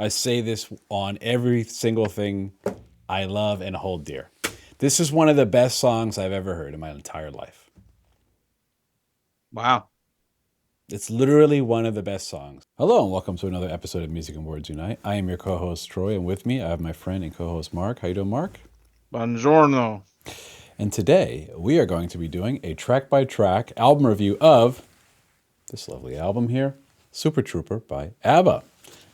I say this on every single thing I love and hold dear. This is one of the best songs I've ever heard in my entire life. Wow. It's literally one of the best songs. Hello and welcome to another episode of Music and Words Unite. I am your co-host Troy, and with me I have my friend and co-host Mark. How you doing, Mark? Buongiorno. And today we are going to be doing a track-by-track album review of this lovely album here, Super Trooper by ABBA.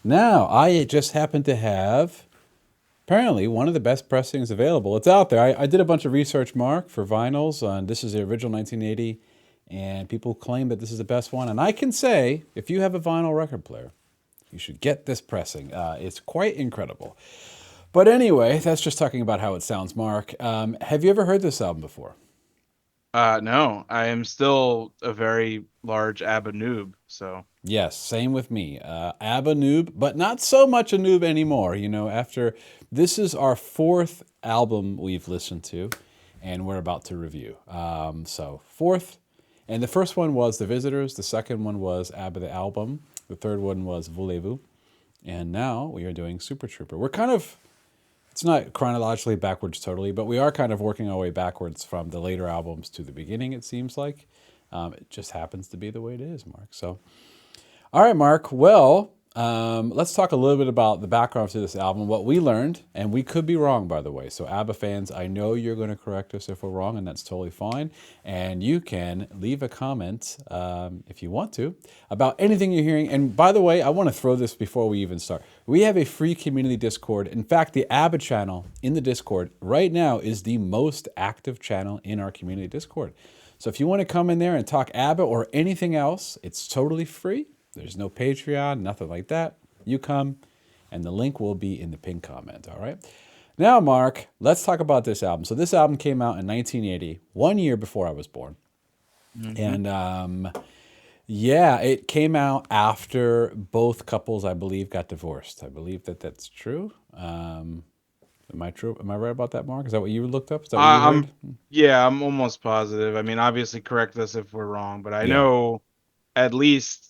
Now, I just happen to have apparently one of the best pressings available. It's out there. I did a bunch of research, Mark, for vinyls. This is the original 1980, and people claim that this is the best one. And I can say, if you have a vinyl record player, you should get this pressing. It's quite incredible. But anyway, that's just talking about how it sounds, Mark. Have you ever heard this album before? No, I am still a very large ABBA noob. So Yes, same with me. ABBA noob, but not so much a noob anymore. You know, after this is our fourth album we've listened to, and we're about to review. So fourth, and the first one was The Visitors. The second one was ABBA the album. The third one was Voulez-Vous, and now we are doing Super Trooper. We're kind of, it's not chronologically backwards totally, but we are kind of working our way backwards from the later albums to the beginning. It seems like it just happens to be the way it is, Mark. So. All right, Mark. Well, let's talk a little bit about the background to this album, what we learned, and we could be wrong, by the way. So ABBA fans, I know you're going to correct us if we're wrong, and that's totally fine. And you can leave a comment, if you want to, about anything you're hearing. And by the way, I want to throw this before we even start. We have a free community Discord. In fact, the ABBA channel in the Discord right now is the most active channel in our community Discord. So if you want to come in there and talk ABBA or anything else, it's totally free. There's no Patreon, nothing like that. You come, and the link will be in the pinned comment, all right? Now, Mark, let's talk about this album. So this album came out in 1980, 1 year before I was born. Mm-hmm. And, yeah, it came out after both couples, I believe, got divorced. I believe that that's true. Am I true? Am I right about that, Mark? Is that what you looked up? Is that what you heard? I'm almost positive. I mean, obviously, correct us if we're wrong, but I Yeah. know at least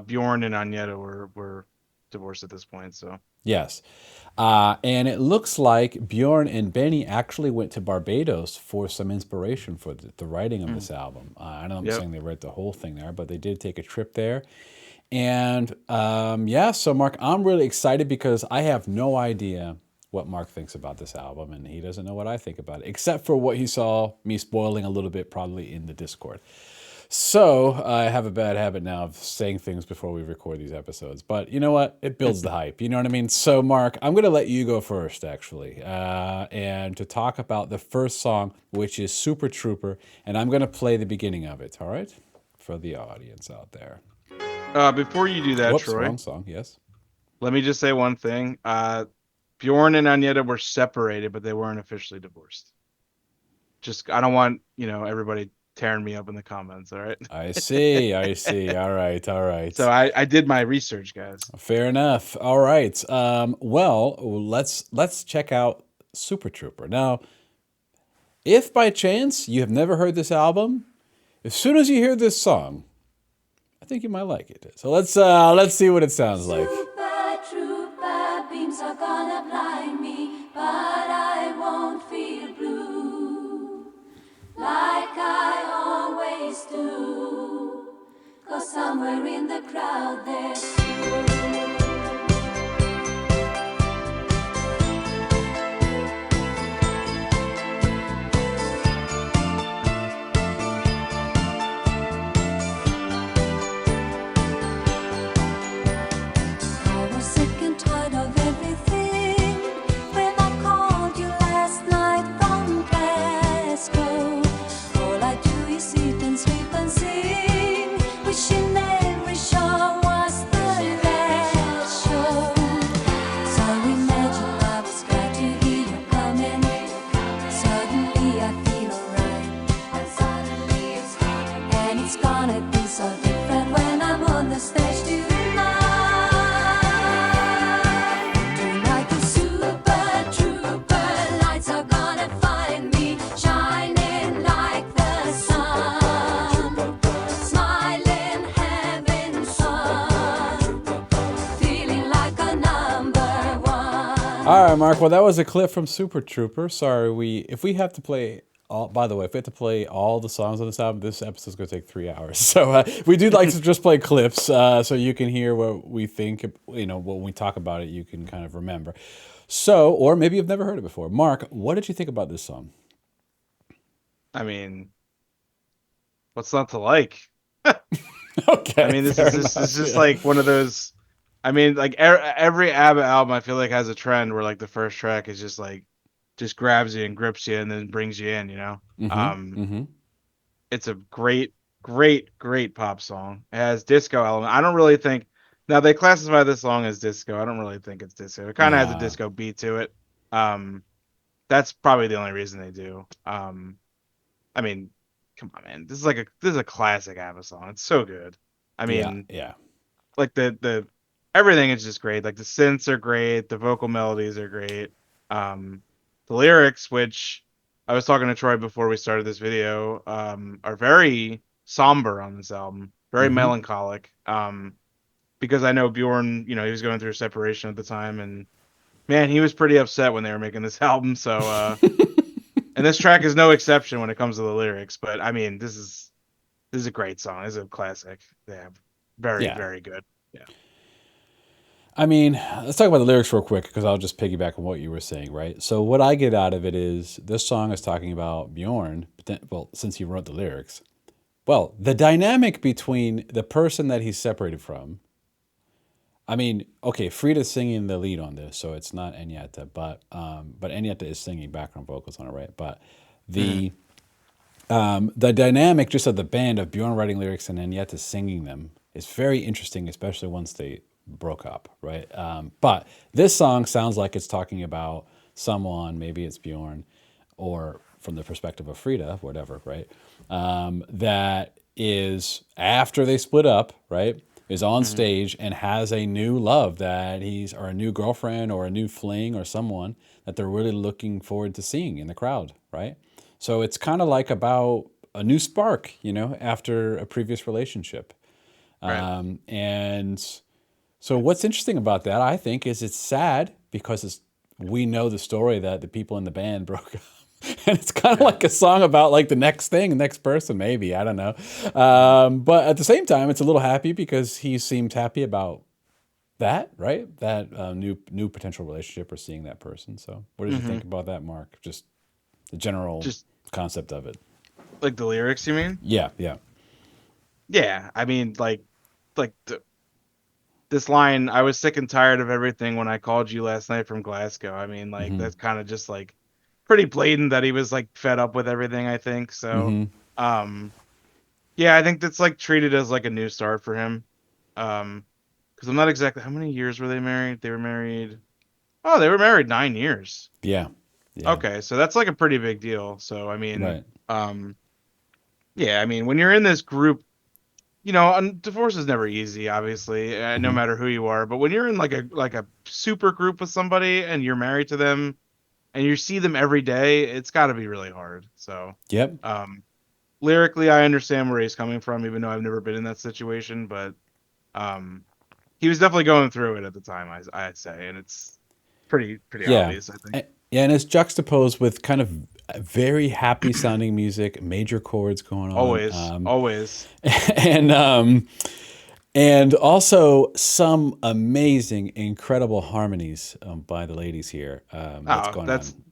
Bjorn and Agneta were divorced at this point. So Yes. And it looks like Bjorn and Benny actually went to Barbados for some inspiration for the writing of this album. I know I'm Yep. saying they wrote the whole thing there, but they did take a trip there. And yeah, so Mark, I'm really excited because I have no idea what Mark thinks about this album, and he doesn't know what I think about it, except for what he saw me spoiling a little bit probably in the Discord. So I have a bad habit now of saying things before we record these episodes, but you know what? It builds the hype. You know what I mean? So Mark, I'm going to let you go first, actually, and to talk about the first song, which is Super Trooper, and I'm going to play the beginning of it. All right, for the audience out there. Before you do that, Whoops, Troy, wrong song. Yes. let me just say one thing. Bjorn and Agneta were separated, but they weren't officially divorced. Just I don't want everybody tearing me up in the comments. All right. I see. I see. All right. All right. So I did my research, guys. Fair enough. All right. Well, let's check out Super Trooper. Now, if by chance you have never heard this album, as soon as you hear this song, I think you might like it. So let's see what it sounds like. Super trooper, beams are gonna blind me, but I won't feel blue like I always do, 'cause somewhere in the crowd there's you. I was sick and tired of everything when I called you last night from Glasgow. All I do is eat and sleep and sing, wishing every show was the All right, Mark. Well, that was a clip from Super Trooper. Sorry, if we have to play all. By the way, if we have to play all the songs on this album, this episode's going to take 3 hours. So we do like to just play clips, so you can hear what we think. When we talk about it, you can kind of remember. So, or maybe you've never heard it before. Mark, what did you think about this song? I mean, what's not to like? Okay, I mean, this fair is enough, just yeah. like one of those. I mean, like every ABBA album, I feel like has a trend where like the first track is just like just grabs you and grips you and then brings you in. Mm-hmm. Um, Mm-hmm. it's a great pop song. It has disco element. I don't really think now they classify this song as disco. I don't really think it's disco. It kind of has a Nah. disco beat to it. Um, that's probably the only reason they do. I mean, come on, man. This is a classic ABBA song. It's so good. I Yeah. mean, Yeah. like the everything is just great. Like the synths are great, the vocal melodies are great. Um, the lyrics, which I was talking to Troy before we started this video, are very somber on this album, very Mm-hmm. melancholic. Because I know Bjorn, he was going through a separation at the time, and man, he was pretty upset when they were making this album. So, and this track is no exception when it comes to the lyrics. But I mean, this is a great song. This is a classic. Yeah, very Yeah. very good. Yeah. I mean, let's talk about the lyrics real quick because I'll just piggyback on what you were saying, right? So, what I get out of it is this song is talking about Bjorn, but then, well, since he wrote the lyrics, well, the dynamic between the person that he's separated from. I mean, okay, Frida's singing the lead on this, so it's not Enyata, but Enyata is singing background vocals on it, right? But Mhm. the the dynamic just of the band of Bjorn writing lyrics and Enyata singing them is very interesting, especially once they broke up, right? But this song sounds like it's talking about someone, maybe it's Bjorn, or from the perspective of Frida, whatever, right? That is after they split up, right? Is on Mhm. stage and has a new love or a new girlfriend or a new fling or someone that they're really looking forward to seeing in the crowd, right? So it's kind of like about a new spark, after a previous relationship. Right. And so what's interesting about that, I think, is it's sad because we know the story that the people in the band broke up. And it's kind of Yeah. like a song about like the next thing, the next person, maybe. I don't know. Mhm. But at the same time, it's a little happy because he seemed happy about that, right? That new potential relationship or seeing that person. So what did you think Mhm. about that, Mark? Just the general Just concept of it. like the lyrics, you mean? Yeah, yeah. Yeah. I mean, like this line, I was sick and tired of everything when I called you last night from Glasgow. I mean, like Mm-hmm. that's kind of just like pretty blatant that he was like fed up with everything, I think. So, Mm-hmm. um, yeah, I think that's like treated as like a new start for him. Um, because I'm not exactly how many years were they married? They were married. Oh, they were married 9 years. Yeah. Yeah. Okay, so that's like a pretty big deal. So, I mean, Right. yeah, I mean, when you're in this group, and divorce is never easy, obviously, no Mm-hmm. matter who you are. But when you're in like a super group with somebody and you're married to them and you see them every day, it's got to be really hard. So, Yep. um, lyrically, I understand where he's coming from, even though I've never been in that situation. But um, he was definitely going through it at the time, I'd say, and it's pretty Yeah. obvious, I think. Yeah, and it's juxtaposed with kind of very happy sounding music, major chords going on, Always, always. and and also some amazing, incredible harmonies by the ladies here. That's Oh, going that's on,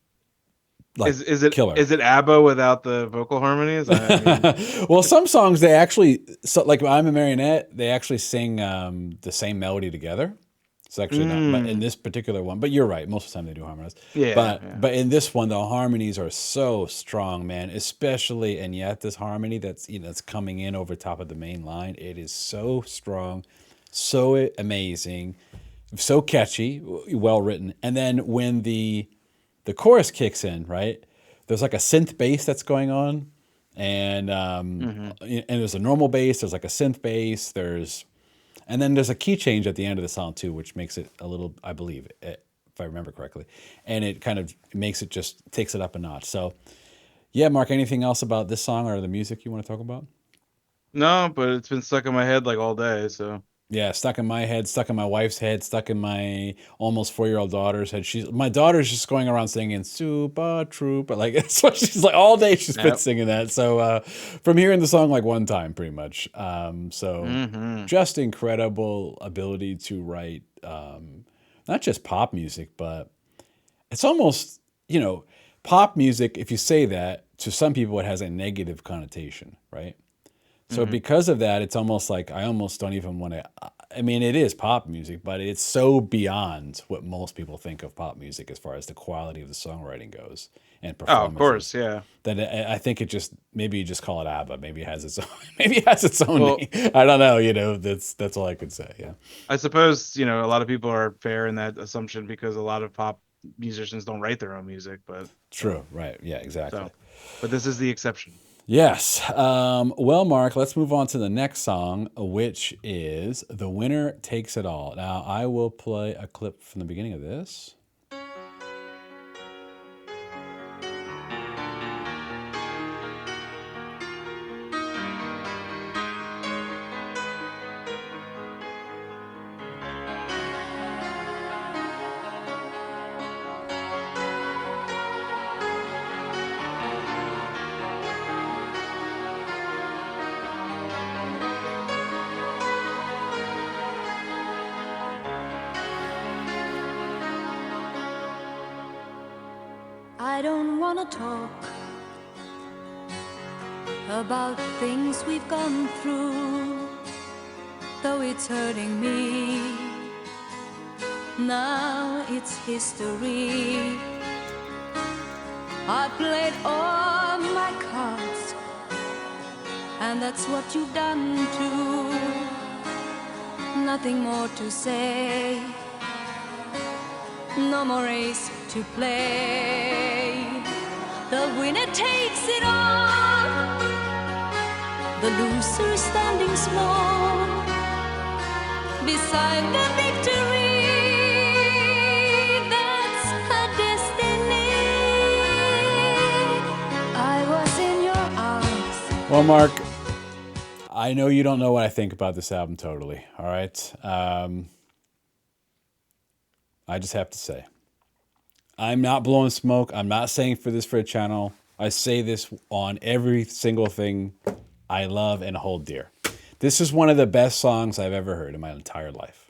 like is it killer. is it ABBA without the vocal harmonies? I mean, Well, some songs they actually, so like I'm a Marionette, they actually sing the same melody together. It's actually not, but in mm, this particular one, but you're right, most of the time they do harmonize. yeah, But yeah. but in this one, the harmonies are so strong, man. Especially and yet this harmony that's coming in over top of the main line, it is so strong, so amazing, so catchy, well written. And then when the chorus kicks in, right? There's like a synth bass that's going on, Hmm. and there's a normal bass. There's like a synth bass. And then there's a key change at the end of the song too, which makes it a little, I believe, if I remember correctly, and it kind of makes it just takes it up a notch. So yeah, Mark, anything else about this song or the music you want to talk about? No, but it's been stuck in my head like all day. So Yeah, stuck in my head, stuck in my wife's head, stuck in my almost 4-year-old daughter's head. My daughter's just going around singing "Super Trooper," like that's what she's like all day. She's been Yep. singing that. So from hearing the song like one time, pretty much. So Mm-hmm. just incredible ability to write, not just pop music, but it's almost pop music. If you say that to some people, it has a negative connotation, right? So Mm-hmm. because of that, it's almost like I almost don't even want to. I mean, it is pop music, but it's so beyond what most people think of pop music as far as the quality of the songwriting goes and Oh, of course, performances. yeah. That I think it just maybe you just call it ABBA. Maybe it has its own. Maybe it has its own Well, name. I don't know. That's all I could say. Yeah. I suppose, a lot of people are fair in that assumption because a lot of pop musicians don't write their own music, but True. Right. Yeah. Exactly. so, but this is the exception. Yes. Well, Mark, let's move on to the next song, which is "The Winner Takes It All." Now, I will play a clip from the beginning of this. I don't wanna talk about things we've gone through, though it's hurting me. Now it's history. I played all my cards, and that's what you've done too. Nothing more to say, no more race to play. The winner takes it all, the loser standing small beside the victory. That's her destiny. I was in your arms. Well, Mark, I know you don't know what I think about this album totally. All right. I just have to say, I'm not blowing smoke. I'm not saying for this for a channel. I say this on every single thing I love and hold dear. This is one of the best songs I've ever heard in my entire life.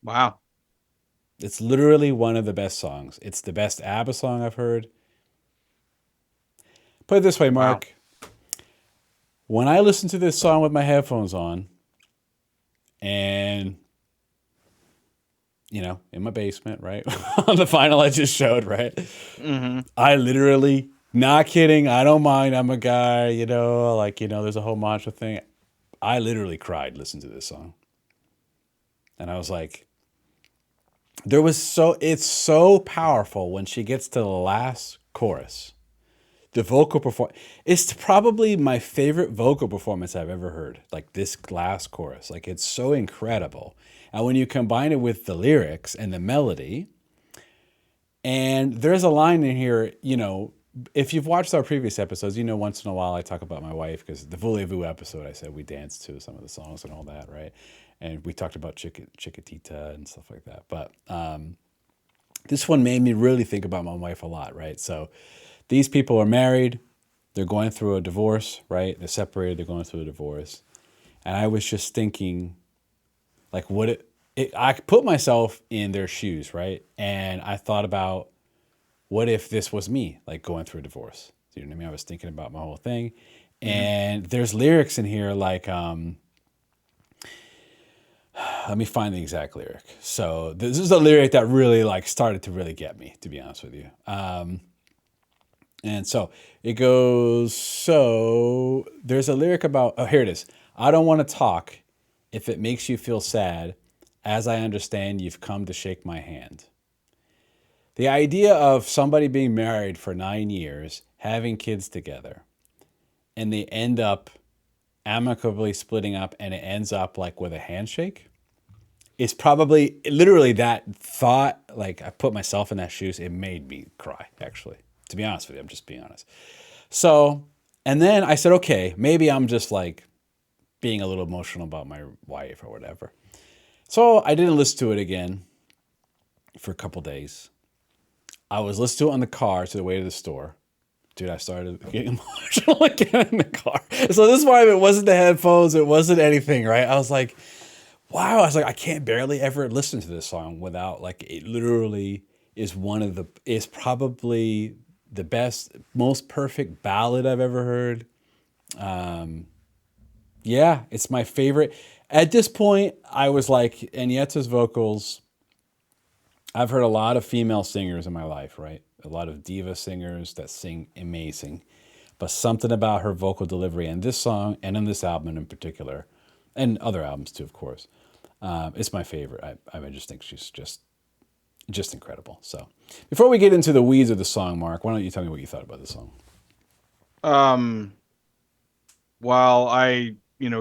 Wow. It's literally one of the best songs. It's the best ABBA song I've heard. Put it this way, Wow. Mark. When I listen to this song with my headphones on and in my basement, right? On the vinyl I just showed, right? Mm-hmm. I literally, not kidding, I don't mind. I'm a guy, there's a whole mantra thing. I literally cried listening to this song. And I was like, it's so powerful when she gets to the last chorus. The vocal performance, it's probably my favorite vocal performance I've ever heard. Like this last chorus, like it's so incredible. And when you combine it with the lyrics and the melody, and there's a line in here, if you've watched our previous episodes, once in a while I talk about my wife because the Voulez-Vous episode, I said we danced to some of the songs and all that, right? And we talked about Chiquitita and stuff like that. But this one made me really think about my wife a lot, right? So these people are married. They're going through a divorce, right? They're separated. They're going through a divorce. And I was just thinking, like, I put myself in their shoes, right? And I thought about, what if this was me, like, going through a divorce? You know what I mean? I was thinking about my whole thing. Mm-hmm. And there's lyrics in here like, let me find the exact lyric. So this is a lyric that really, like, started to really get me, to be honest with you. And so it goes, so there's a lyric about, oh, here it is. I don't want to talk if it makes you feel sad, as I understand you've come to shake my hand. The idea of somebody being married for 9 years, having kids together, and they end up amicably splitting up and it ends up like with a handshake is probably literally that thought. Like I put myself in that shoes. It made me cry, actually. To be honest with you, I'm just being honest. So, and then I said, okay, maybe I'm just like being a little emotional about my wife or whatever. So I didn't listen to it again for a couple days. I was listening to it on the car to the way to the store. Dude, I started getting emotional again in the car. So this time it wasn't the headphones, it wasn't anything, right? I was like, wow. I was like, I can't barely ever listen to this song without, like, it literally is probably the best, most perfect ballad I've ever heard. Yeah, it's my favorite. At this point, I was like, Agneta's vocals, I've heard a lot of female singers in my life, right? A lot of diva singers that sing amazing. But something about her vocal delivery in this song and in this album in particular, and other albums too, of course, it's my favorite. I just think she's just incredible. So before we get into the weeds of the song, Mark, why don't you tell me what you thought about the song? While I,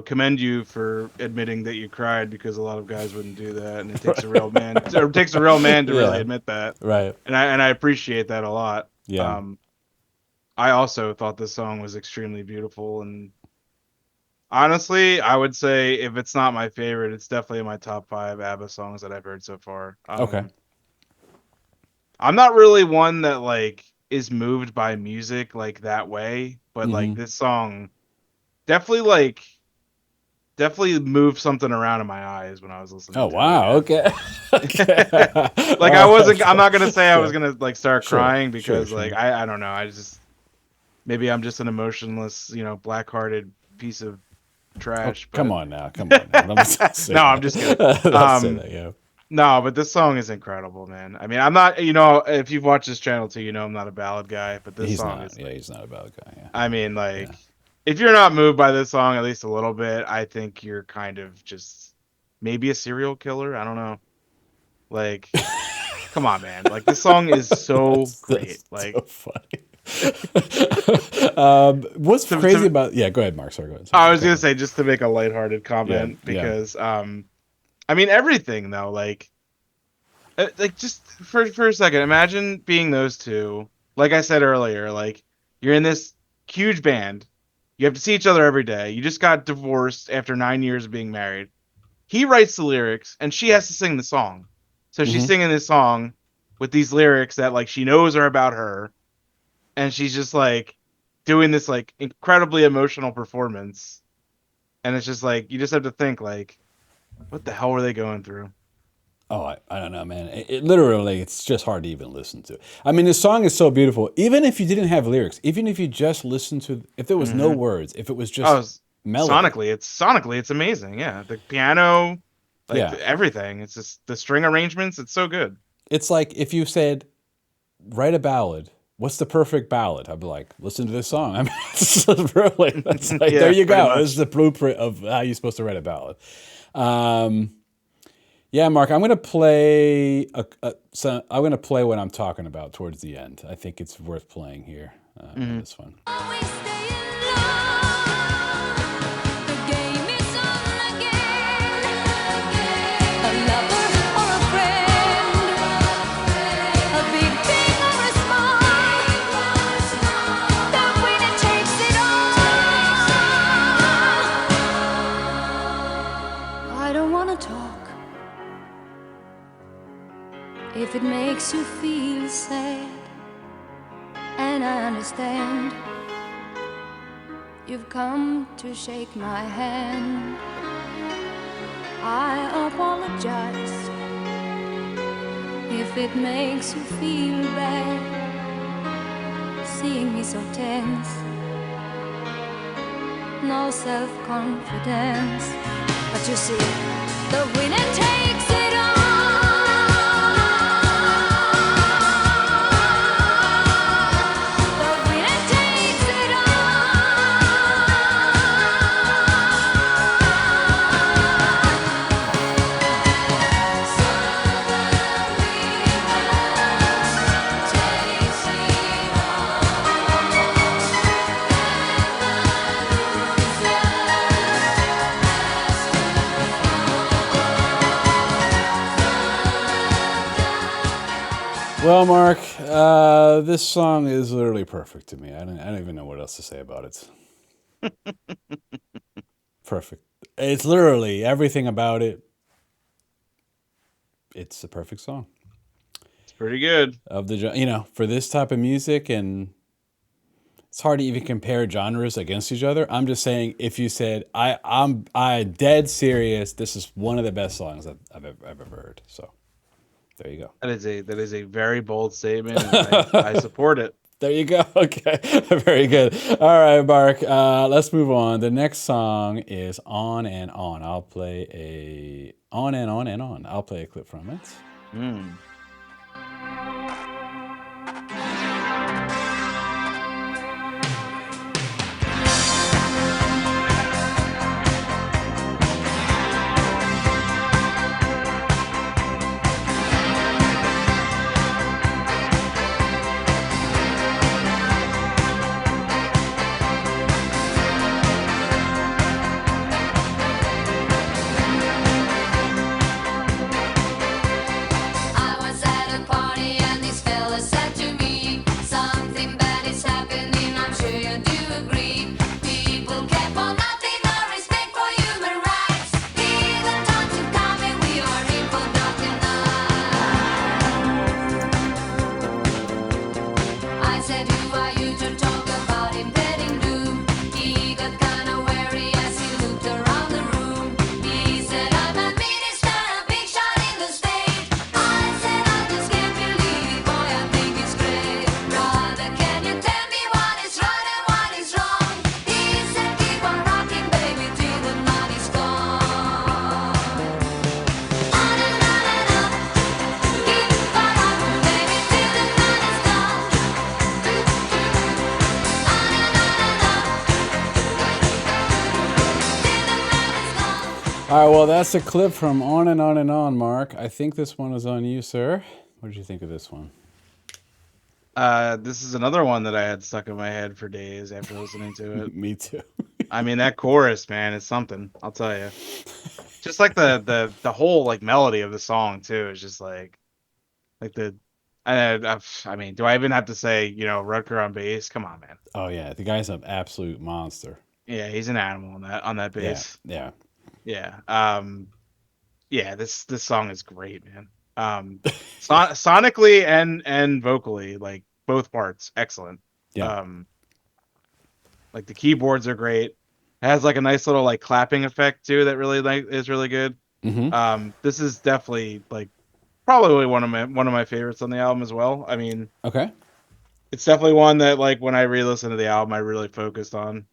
commend you for admitting that you cried, because a lot of guys wouldn't do that, and it takes a real man, or it takes a real man to really admit that. Right. And I appreciate that a lot. Yeah. I also thought this song was extremely beautiful, and honestly, I would say if it's not my favorite, it's definitely in my top 5 ABBA songs that I've heard so far. Okay. I'm not really one that like is moved by music like that way, but like this song definitely moved something around in my eyes when I was listening. Oh, to wow. it. Okay. Like I'm not gonna say I was gonna like start Sure. crying because Sure. like I don't know, maybe I'm just an emotionless, black-hearted piece of trash. Come on now. Don't say No, that. I'm just kidding. Don't say that, yeah. No, but this song is incredible, man. I mean, I'm not, if you've watched this channel too, I'm not a ballad guy, but this song is. Yeah, he's not a ballad guy. Yeah. I mean, like, if you're not moved by this song at least a little bit, I think you're kind of just maybe a serial killer. I don't know. Like, come on, man. Like, this song is so great. Like, so funny. What's crazy about? Yeah, go ahead, Mark. Sorry, go ahead. I was gonna say, just to make a lighthearted comment, Yeah. because I mean, everything though, like just for a second, imagine being those two. Like I said earlier, like you're in this huge band, you have to see each other every day. You just got divorced after 9 years of being married. He writes the lyrics, and she has to sing the song. So she's singing this song with these lyrics that like she knows are about her, and she's just like doing this like incredibly emotional performance. And it's just like you just have to think like, what the hell were they going through? Oh, I don't know, man. It literally, it's just hard to even listen to. I mean, the song is so beautiful. Even if you didn't have lyrics, even if you just listened to, if there was no words, if it was just melody. Sonically, it's amazing. Yeah, the piano, like Yeah. everything. It's just the string arrangements. It's so good. It's like if you said, write a ballad. What's the perfect ballad? I'd be like, listen to this song. I mean, it's really, that's like, Yeah, there you go. pretty much. This is the blueprint of how you're supposed to write a ballad. Yeah, Mark, I'm gonna play. I'm gonna play what I'm talking about towards the end. I think it's worth playing here on this one. Always stay in love. The game is on again. A lover or a friend. A big thing or a small. The winner takes it all. I don't wanna talk. If it makes you feel sad, and I understand, you've come to shake my hand. I apologize if it makes you feel bad, seeing me so tense, no self-confidence. But you see, the winner takes it all. Well, Mark, this song is literally perfect to me. I don't even know what else to say about it. Perfect. It's literally everything about it. It's the perfect song It's pretty good. of the for this type of music, and it's hard to even compare genres against each other. I'm just saying, if you said I dead serious, this is one of the best songs I've ever heard. So there you go. That is a very bold statement, and I support it. There you go. Okay. Very good. All right, Mark. Let's move on. The next song is On and On. I'll play a On and On and On. I'll play a clip from it. Mm. I was at a party and this fella said to me, something bad is happening, I'm sure you do agree. People care for nothing, no respect for human rights. Even time to come and we are in for dark tonight. I said, who are you to talk about impending doom? He got kinda wary as he looked around the room. He said, I'm a minister, a big shot in the state. I said, I just can't believe it, boy, I think it's great. Brother, can you tell me what is right and what is wrong? He said, keep on rocking, baby, till the night is gone. On and on and on. Keep on rocking, baby, till the night is gone. On and on and on. Till the night is gone. All right. Well, that's a clip from On and On and On, Mark. I think this one is on you, sir. What did you think of this one? This is another one that I had stuck in my head for days after listening to it. Me too. I mean, that chorus, man, is something. I'll tell you. Just like the whole like melody of the song too is just like the. I mean, do I even have to say Rutger on bass? Come on, man. Oh, yeah. The guy's an absolute monster. Yeah, he's an animal on that Yeah. bass. Yeah. Yeah. Yeah. This song is great, man. Sonically and vocally, like both parts, excellent. Yeah. Like the keyboards are great. It has like a nice little like clapping effect too that really is really good. Mm-hmm. This is definitely like probably one of my favorites on the album as well. I mean, Okay. it's definitely one that like when I re-listened to the album, I really focused on.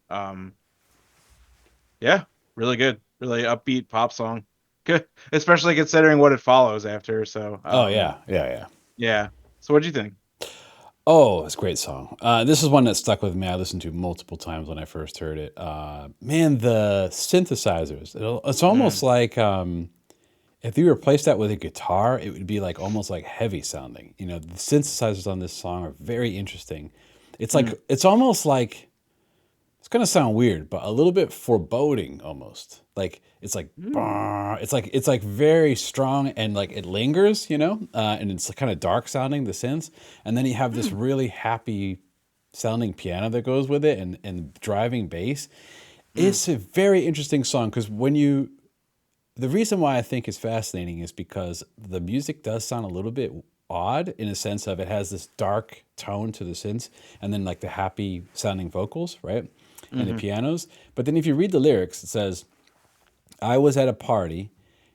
Yeah, really good, really upbeat pop song. Good, especially considering what it follows after. So, Oh, yeah. Yeah. Yeah. yeah. So, what do you think? Oh, it's a great song. This is one that stuck with me. I listened to multiple times when I first heard it. Man, the synthesizers. It's almost like if you replace that with a guitar, it would be like almost like heavy sounding. The synthesizers on this song are very interesting. It's like it's almost like it's gonna sound weird, but a little bit foreboding almost. Like it's like "Bah," it's like very strong and like it lingers, and it's kind of dark sounding the synths, and then you have this really happy sounding piano that goes with it and driving bass. It's a very interesting song because the reason why I think it's fascinating is because the music does sound a little bit odd in a sense of it has this dark tone to the synths and then like the happy sounding vocals, right? And the pianos. But then if you read the lyrics, it says, I was at a party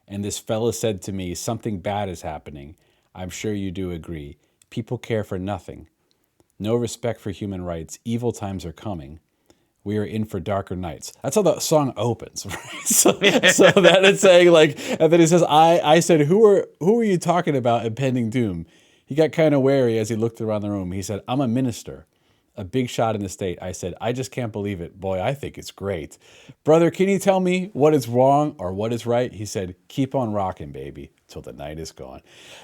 and this fella said to me, something bad is happening. I'm sure you do agree. People care for nothing. No respect for human rights. Evil times are coming. We are in for darker nights. That's how the song opens, right? So that it's saying like, and then he says, I said, who are you talking about impending doom? He got kind of wary as he looked around the room. He said, I'm a minister, a big shot in the state. I said, I just can't believe it. Boy, I think it's great. Brother, can you tell me what is wrong or what is right? He said, keep on rocking, baby, till the night is gone.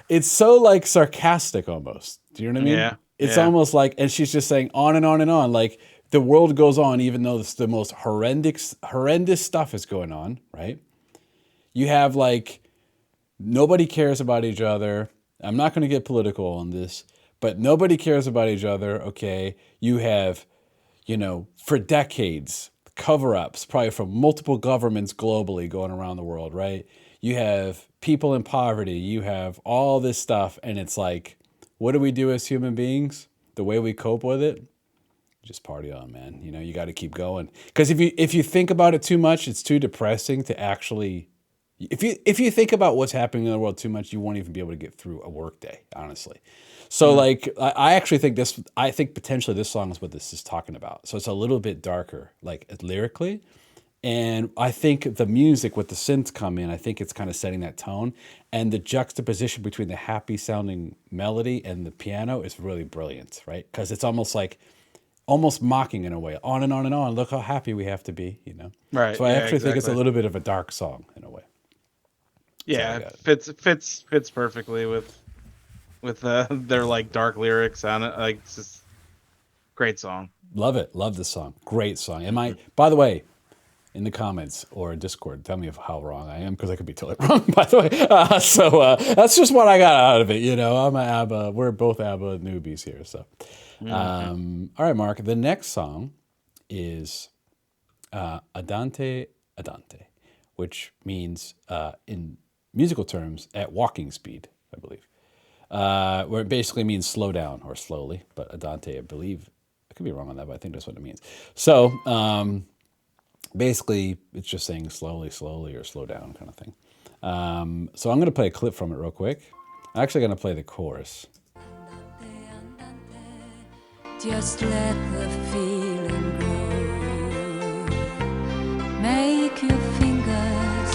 It's so like sarcastic almost. Do you know what I mean? Yeah. It's almost like, and she's just saying on and on and on. Like the world goes on, even though it's the most horrendous stuff is going on, right? You have like, nobody cares about each other. I'm not going to get political on this, but nobody cares about each other, okay? You have, for decades, cover-ups, probably from multiple governments globally going around the world, right? You have people in poverty, you have all this stuff, and it's like, what do we do as human beings? The way we cope with it, just party on, man. You know, you got to keep going. Because if you think about it too much, it's too depressing to actually. If you think about what's happening in the world too much, you won't even be able to get through a work day, honestly. So like, I actually think this. I think potentially this song is what this is talking about. So it's a little bit darker, like lyrically. And I think the music with the synths come in, I think it's kind of setting that tone. And the juxtaposition between the happy sounding melody and the piano is really brilliant, right? Because it's almost like, almost mocking in a way, on and on and on. Look how happy we have to be, you know? Right. So I yeah, actually think it's a exactly. little bit of a dark song in a way. Yeah, got it fits perfectly with their like dark lyrics on it. Like it's just great song. Love it. Love the song. Great song. By the way, in the comments or Discord, tell me how wrong I am, because I could be totally wrong, by the way. So that's just what I got out of it. You know, I'm an ABBA. We're both ABBA newbies here. So, all right, Mark. The next song is Andante, Andante, which means in musical terms at walking speed, I believe. Where it basically means slow down or slowly, but Andante, I believe, I could be wrong on that, but I think that's what it means. So, basically, it's just saying slowly, slowly, or slow down kind of thing. So I'm going to play a clip from it real quick. I'm actually going to play the chorus. Just let the feeling grow. Make your fingers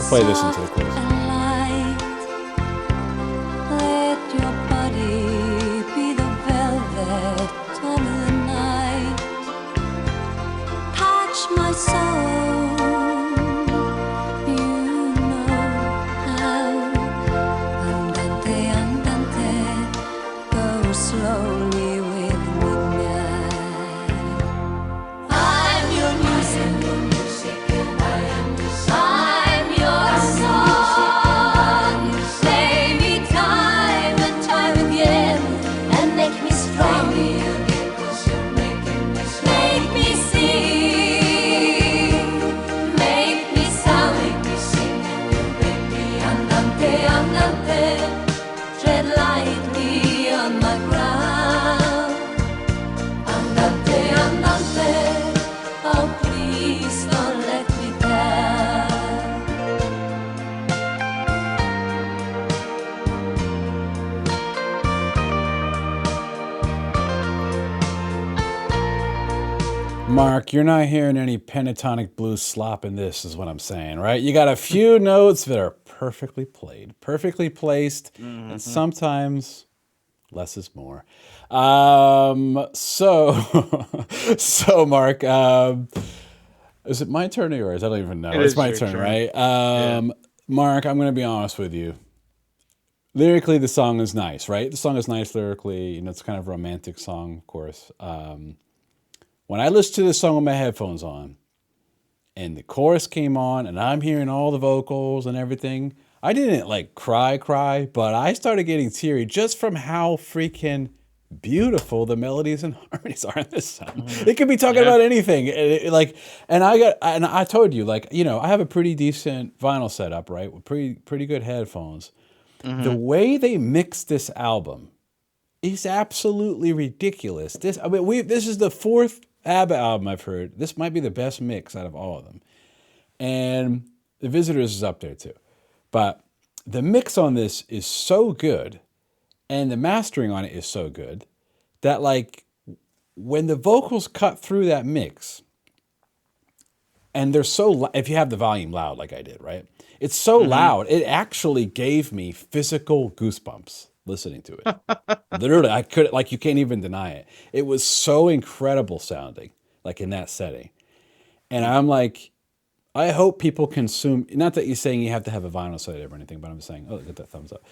Play this into the soft chorus. and light. Let your body be the velvet of the night. Touch my soul, you know how. Andante, andante, go slowly with midnight. I'm your music, and I am your song. Play me time and time again, and make me strong. Make me sing, make me sound, andante, andante, tread lightly on my ground. Andante, andante, oh please don't let me down. Mark, you're not hearing any pentatonic blues slop in this, is what I'm saying, right? You got a few notes that are perfectly played, perfectly placed, and sometimes less is more. So Mark, is it my turn or yours? I don't even know. It It's is my your turn, turn. right? Mark, I'm going to be honest with you. Lyrically, the song is nice, right? The song is nice lyrically. You know, it's kind of a romantic song, of course. When I listened to this song with my headphones on, and the chorus came on, and I'm hearing all the vocals and everything, I didn't like cry, but I started getting teary just from how freaking beautiful the melodies and harmonies are in this song. It could be talking about anything. And I told you, like, you know, I have a pretty decent vinyl setup, right, with pretty good headphones. The way they mix this album is absolutely ridiculous. This is the fourth ABBA album I've heard. This might be the best mix out of all of them. And The Visitors is up there too. But the mix on this is so good, and the mastering on it is so good, that like when the vocals cut through that mix, and they're so, if you have the volume loud like I did, right? It's so loud, it actually gave me physical goosebumps listening to it. Literally, I could, like, you can't even deny it. It was so incredible sounding, like in that setting. And I'm like, I hope people consume, not that you're saying you have to have a vinyl setup or anything, but I'm saying, oh, get that thumbs up.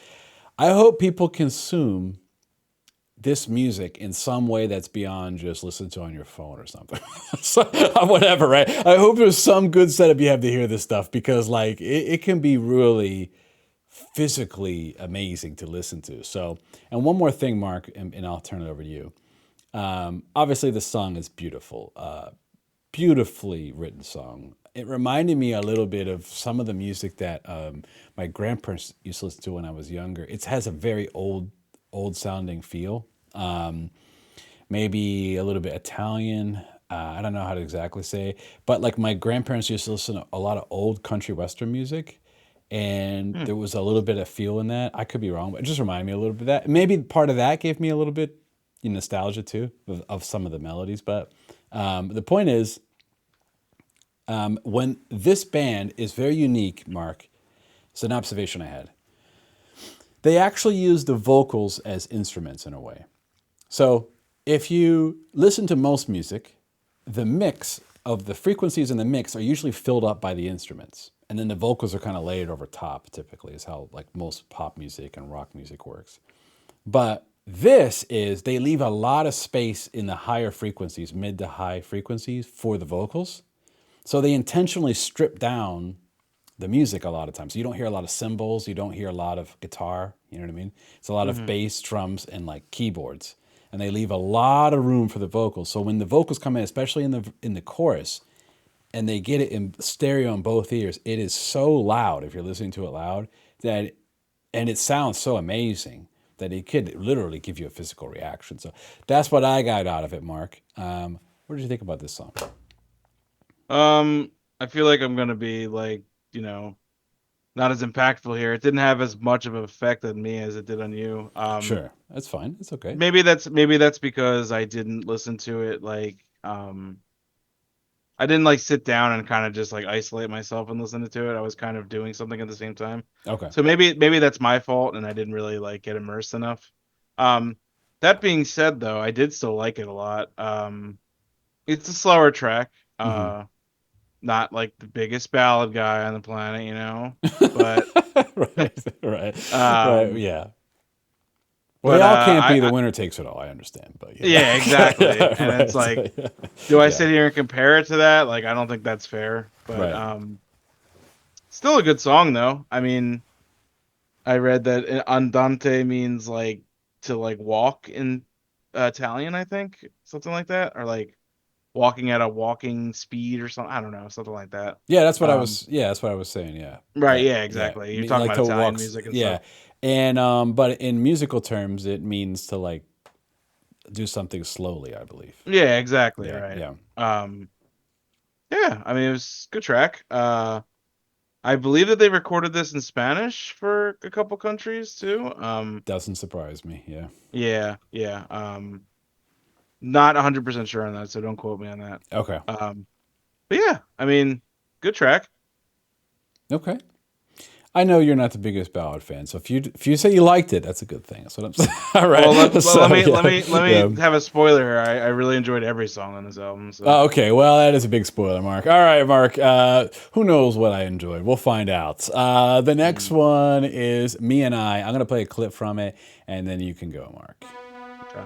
I hope people consume this music in some way that's beyond just listen to on your phone or something. So, whatever, right? I hope there's some good setup you have to hear this stuff, because like it can be really physically amazing to listen to. So, and one more thing, Mark, and I'll turn it over to you. Obviously, the song is beautiful. beautifully written song. It reminded me a little bit of some of the music that my grandparents used to listen to when I was younger. It has a very old sounding feel. Maybe a little bit Italian. I don't know how to exactly say, but like my grandparents used to listen to a lot of old country western music, and there was a little bit of feel in that. I could be wrong, but it just reminded me a little bit of that. Maybe part of that gave me a little bit nostalgia too of some of the melodies. But the point is, when this band is very unique, Mark, it's an observation I had. They actually use the vocals as instruments in a way. So if you listen to most music, the mix of the frequencies in the mix are usually filled up by the instruments. And then the vocals are kind of layered over top, typically, is how like most pop music and rock music works. But this is, they leave a lot of space in the higher frequencies, mid to high frequencies for the vocals. So they intentionally strip down the music a lot of times. So you don't hear a lot of cymbals, you don't hear a lot of guitar, you know what I mean? It's a lot of bass, drums, and like keyboards. And they leave a lot of room for the vocals. So when the vocals come in, especially in the chorus, and they get it in stereo in both ears, it is so loud if you're listening to it loud that, and it sounds so amazing that it could literally give you a physical reaction. So that's what I got out of it, Mark. What did you think about this song? I feel like I'm gonna be like, you know, not as impactful here. It didn't have as much of an effect on me as it did on you. Sure, that's fine. It's okay. Maybe that's because I didn't listen to it like I didn't like sit down and kind of just like isolate myself and listen to it. I was kind of doing something at the same time. Okay. So maybe that's my fault and I didn't really like get immersed enough. That being said though, I did still like it a lot. It's a slower track. Not like the biggest ballad guy on the planet, you know, but right, yeah. Well, they all can't be the winner takes it all. I understand, but yeah, exactly. Yeah, and right, it's like, so, do I sit here and compare it to that? Like, I don't think that's fair. But still a good song though. I mean, I read that Andante means like to like walk in Italian, I think, something like that, or like walking at a walking speed or something. I don't know, something like that. Yeah, that's what I was. Yeah, that's what I was saying. Yeah. Right. Yeah. Exactly. You're talking like about to Italian walk. music and Yeah, stuff. and but in musical terms, it means to like do something slowly. I believe. Yeah. Exactly. Yeah. Right. Yeah. Yeah. I mean, it was a good track. I believe that they recorded this in Spanish for a couple countries too. Doesn't surprise me. Yeah. Yeah. Yeah. Not 100% sure on that, so don't quote me on that. Okay. But yeah, I mean, good track. Okay. I know you're not the biggest Ballad fan, so if you say you liked it, that's a good thing. That's what I'm saying. All right. Well, let me yeah. have a spoiler here. I really enjoyed every song on this album. So. Oh, okay. Well, that is a big spoiler, Mark. All right, Mark. Who knows what I enjoyed? We'll find out. The next one is Me and I. I'm going to play a clip from it, and then you can go, Mark. Okay.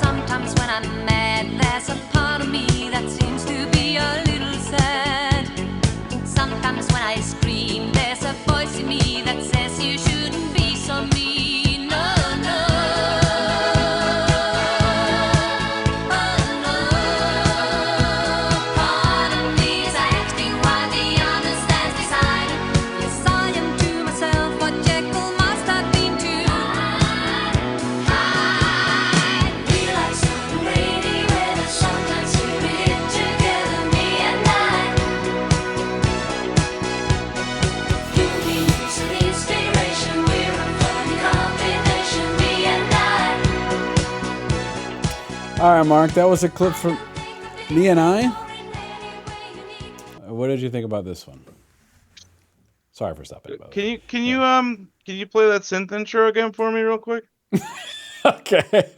Sometimes when I'm mad, there's a part of me that seems to be a little sad. Sometimes when I scream, there's a voice in me that says you shouldn't be so mean. No, no. Oh, no. Part of me is acting while the other stands beside. Yes, I am to myself what Jekyll must have been to. I feel like some lady with a sometimes we live together, me and I. You need some inspiration, we're a funny combination, me and I. All right, Mark. That was a clip from Me and I. What did you think about this one? Sorry for stopping. By the way. Can you play that synth intro again for me real quick? Okay.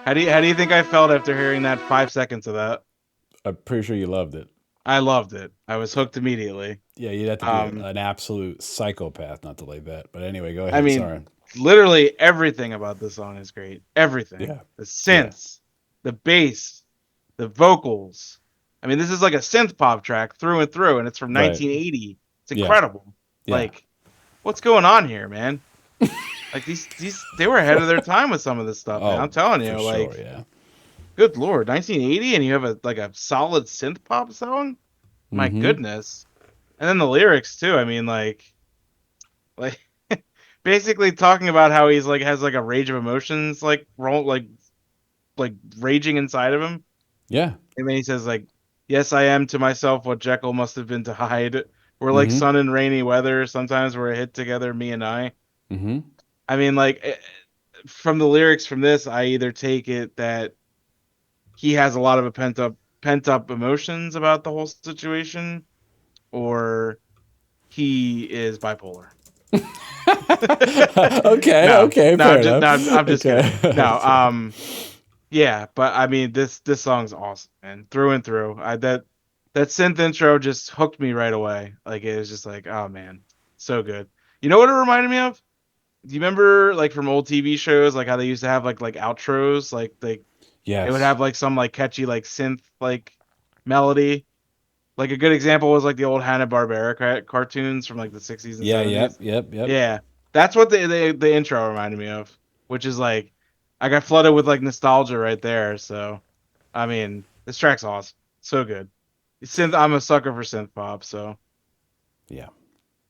How do you think I felt after hearing that 5 seconds of that? I'm pretty sure you loved it. I loved it. I was hooked immediately. Yeah, you'd have to be Um, an absolute psychopath not to like that. But anyway, go I ahead. mean, Sorry. literally everything about this song is great. Everything. Yeah. The Yeah. synths, the bass, the vocals. I mean, this is like a synth pop track through and through, and it's from Right. 1980. It's Yeah. incredible. Yeah. Like, what's going on here, man? Like these they were ahead of their time with some of this stuff, man. Oh, I'm telling you, for like, sure. Yeah. good lord, 1980, and you have a solid synth pop song. My Mm-hmm. goodness. And then the lyrics too. I mean, like basically talking about how he's like has like a rage of emotions like raging inside of him. Yeah. And then he says like, "Yes, I am to myself what Jekyll must have been to Hyde. We're like Mm-hmm. sun and rainy weather. Sometimes we're a hit together, me and I." Mm-hmm. I mean, like from the lyrics from this, I either take it that he has a lot of pent up emotions about the whole situation, or he is bipolar. Okay. No, Okay. no, Fair I'm enough. just kidding. No, Okay. yeah, but I mean, this song's awesome, man, through and through. That synth intro just hooked me right away. Like it was just like, oh man, so good. You know what it reminded me of? Do you remember like from old TV shows, like how they used to have like outros, like they would Yes. have like some like catchy like synth like melody. Like a good example was like the old Hanna-Barbera cartoons from like the 60s and Yeah. Yep. 70s. Yep. Yep. Yeah. That's what the intro reminded me of, which is like I got flooded with like nostalgia right there. So, I mean, this track's awesome. So good. Synth I'm a sucker for synth pop, so Yeah.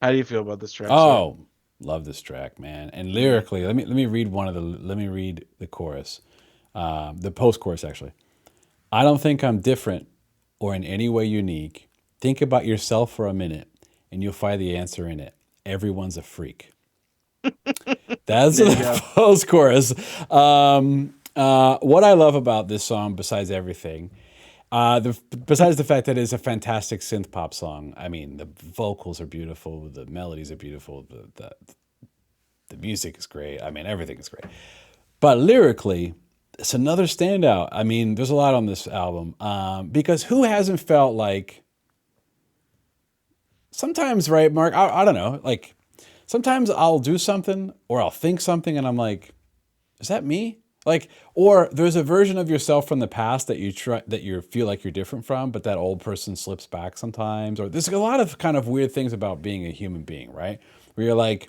how do you feel about this track, sir? Oh, love this track, man. And Mm. lyrically, let me read let me read the chorus, the post chorus actually. I don't think I'm different or in any way unique. Think about yourself for a minute, and you'll find the answer in it. Everyone's a freak. That's There you the go. post chorus. What I love about this song, besides everything, besides the fact that it's a fantastic synth pop song. I mean, the vocals are beautiful, the melodies are beautiful, the music is great. I mean, everything is great. But lyrically, it's another standout. I mean, there's a lot on this album because who hasn't felt like sometimes, right, Mark? I don't know. Like sometimes I'll do something or I'll think something and I'm like, is that me? Like, or there's a version of yourself from the past that you feel like you're different from, but that old person slips back sometimes. Or there's a lot of kind of weird things about being a human being, right? Where you're like,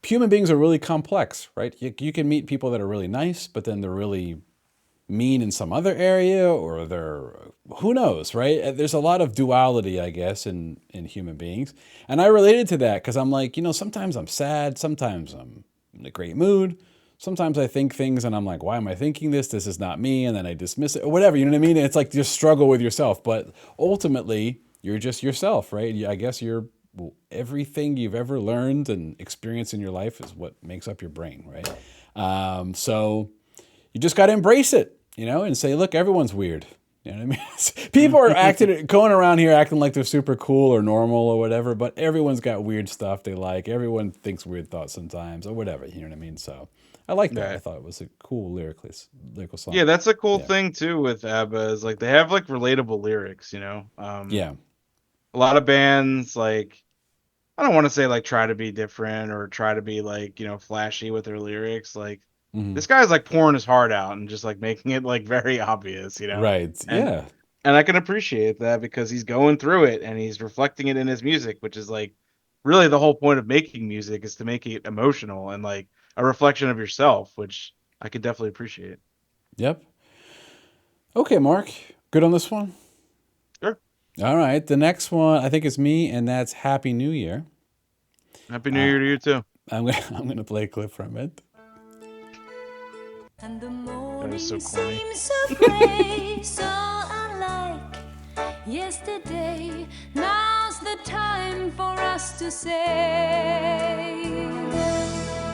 human beings are really complex, right? You can meet people that are really nice, but then they're really mean in some other area, or they're who knows, right? There's a lot of duality, I guess, in human beings, and I related to that because I'm like, sometimes I'm sad, sometimes I'm in a great mood, sometimes I think things and I'm like, why am I thinking this? This is not me, and then I dismiss it or whatever. You know what I mean? It's like you struggle with yourself, but ultimately you're just yourself, right? I guess you're everything you've ever learned and experienced in your life is what makes up your brain, right? So you just got to embrace it, and say, look, everyone's weird. You know what I mean? People are going around here acting like they're super cool or normal or whatever, but everyone's got weird stuff they like. Everyone thinks weird thoughts sometimes or whatever. You know what I mean? So I like that. I Right. thought it was a cool lyrical song. Yeah, that's a cool Yeah. thing too with ABBA is like they have like relatable lyrics. Yeah. A lot of bands like I don't want to say like try to be different or try to be like, flashy with their lyrics. Like Hmm. this guy's like pouring his heart out and just like making it like very obvious. Right. And Yeah. and I can appreciate that because he's going through it and he's reflecting it in his music, which is like really the whole point of making music is to make it emotional and like a reflection of yourself, which I could definitely appreciate. Yep. Okay, Mark. Good on this one? Sure. All right. The next one, I think, is me, and that's Happy New Year. Happy New Year to you too. I'm gonna play a clip from it. And the That is morning so corny. seems so gray, so unlike yesterday. Now's the time for us to say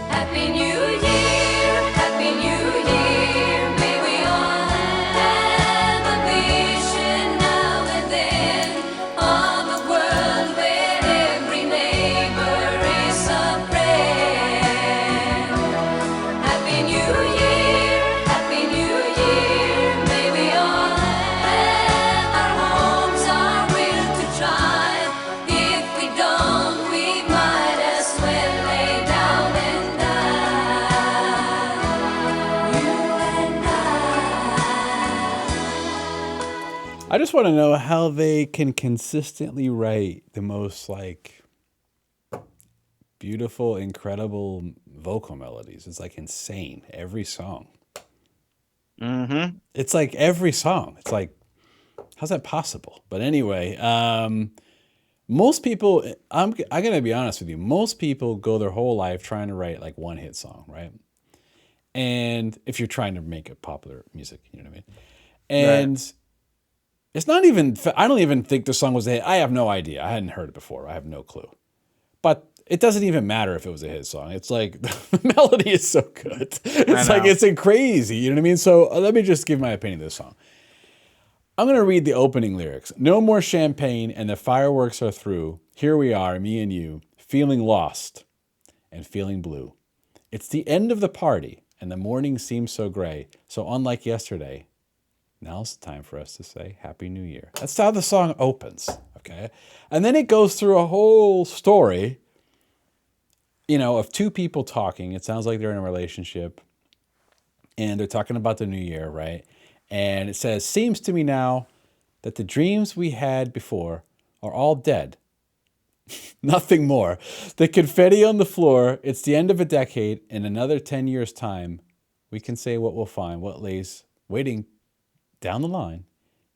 Happy New Year, Happy New Year. May we all have a vision now and then of a world where every neighbor is a friend. Happy New Year, Happy New I just want to know how they can consistently write the most like beautiful, incredible vocal melodies. It's like insane. Every song. Mm-hmm. It's like every song. It's like, how's that possible? But anyway, most people, I'm gonna be honest with you. Most people go their whole life trying to write like one hit song, right? And if you're trying to make it popular music, you know what I mean? Right. And it's not even, I don't even think the song was a hit. I have no idea. I hadn't heard it before. I have no clue. But it doesn't even matter if it was a hit song. It's like the melody is so good. It's like, it's crazy. You know what I mean? So let me just give my opinion of this song. I'm going to read the opening lyrics. No more champagne and the fireworks are through. Here we are, me and you, feeling lost and feeling blue. It's the end of the party and the morning seems so gray. So unlike yesterday, now's the time for us to say Happy New Year. That's how the song opens, okay? And then it goes through a whole story, you know, of two people talking. It sounds like they're in a relationship and they're talking about the new year, right? And it says, seems to me now that the dreams we had before are all dead. Nothing more. The confetti on the floor, it's the end of a decade. In another 10 years' time, we can say what we'll find, what lays waiting down the line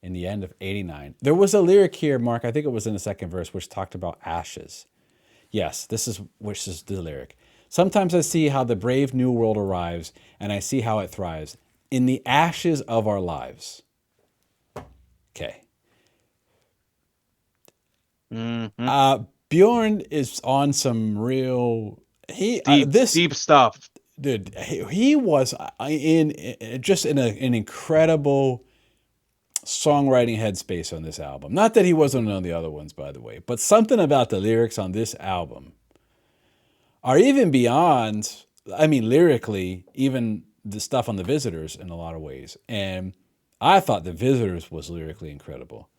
in the end of 89. There was a lyric here, Mark, I think it was in the second verse, which talked about ashes. Yes, which is the lyric. Sometimes I see how the brave new world arrives, and I see how it thrives in the ashes of our lives. Okay. Mm-hmm. Bjorn is on some real Deep stuff. Dude, he was in an incredible songwriting headspace on this album. Not that he wasn't on the other ones, by the way, but something about the lyrics on this album are even beyond, I mean, lyrically, even the stuff on The Visitors in a lot of ways. And I thought The Visitors was lyrically incredible.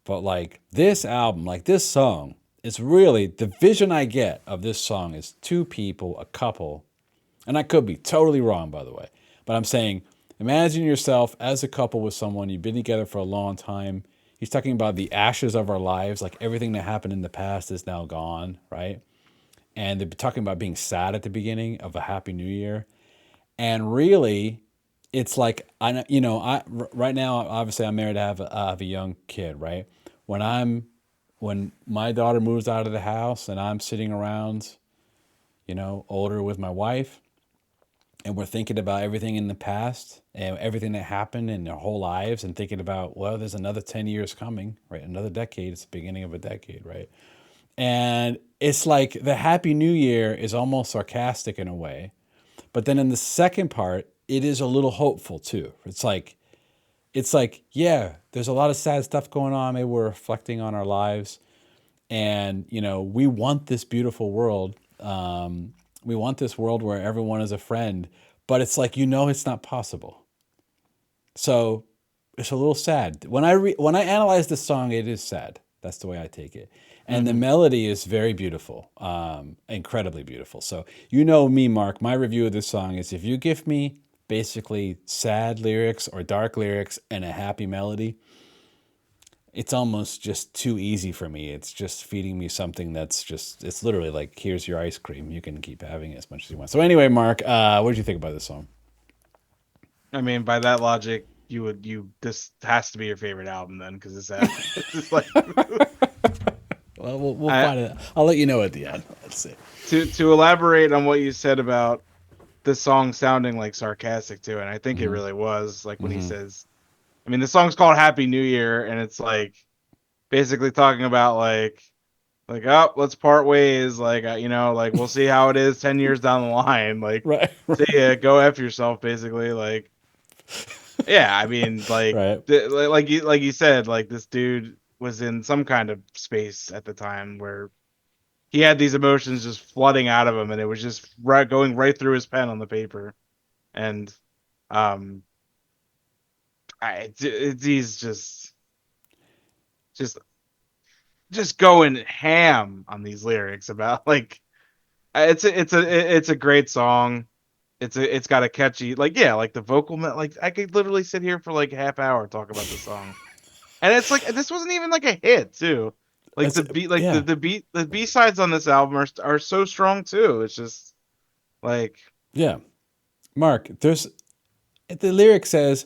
But like this album, like this song, it's really, the vision I get of this song is two people, a couple, and I could be totally wrong, by the way, but I'm saying, imagine yourself as a couple with someone, you've been together for a long time. He's talking about the ashes of our lives, like everything that happened in the past is now gone, right? And they're talking about being sad at the beginning of a Happy New Year. And really, it's like, right now, obviously I'm married, I have a young kid, right? When my daughter moves out of the house and I'm sitting around, older with my wife, and we're thinking about everything in the past and everything that happened in their whole lives and thinking about, well, there's another 10 years coming, right? Another decade. It's the beginning of a decade, right? And it's like the Happy New Year is almost sarcastic in a way. But then in the second part, it is a little hopeful too. It's like, yeah, there's a lot of sad stuff going on. Maybe we're reflecting on our lives. And, we want this beautiful world. We want this world where everyone is a friend, but it's like, it's not possible. So it's a little sad. When I analyze this song, it is sad. That's the way I take it. And the melody is very beautiful, incredibly beautiful. So me, Mark, my review of this song is if you give me basically sad lyrics or dark lyrics and a happy melody, it's almost just too easy for me. It's just feeding me something that's just, it's literally like, here's your ice cream. You can keep having it as much as you want. So anyway, Mark, what did you think about this song? I mean, by that logic, this has to be your favorite album then, because it's just like. Well, we'll find it. I'll let you know at the end. Let's see. To elaborate on what you said about the song sounding like sarcastic too, and I think it really was, like when he says, I mean, the song's called Happy New Year, and it's like basically talking about like, oh, let's part ways, like, like we'll see how it is 10 years down the line, like, right. See ya, go F yourself, basically, like, yeah, I mean, like, right. like you said, like this dude was in some kind of space at the time where he had these emotions just flooding out of him, and it was just going right through his pen on the paper, and he's just going ham on these lyrics about like it's a great song. It's got a catchy, like, yeah, like the vocal like I could literally sit here for like a half hour talk about the song. And it's like this wasn't even like a hit too. Like It's, the beat, like yeah, the B sides on this album are so strong too. It's just like yeah. Mark, the lyric says,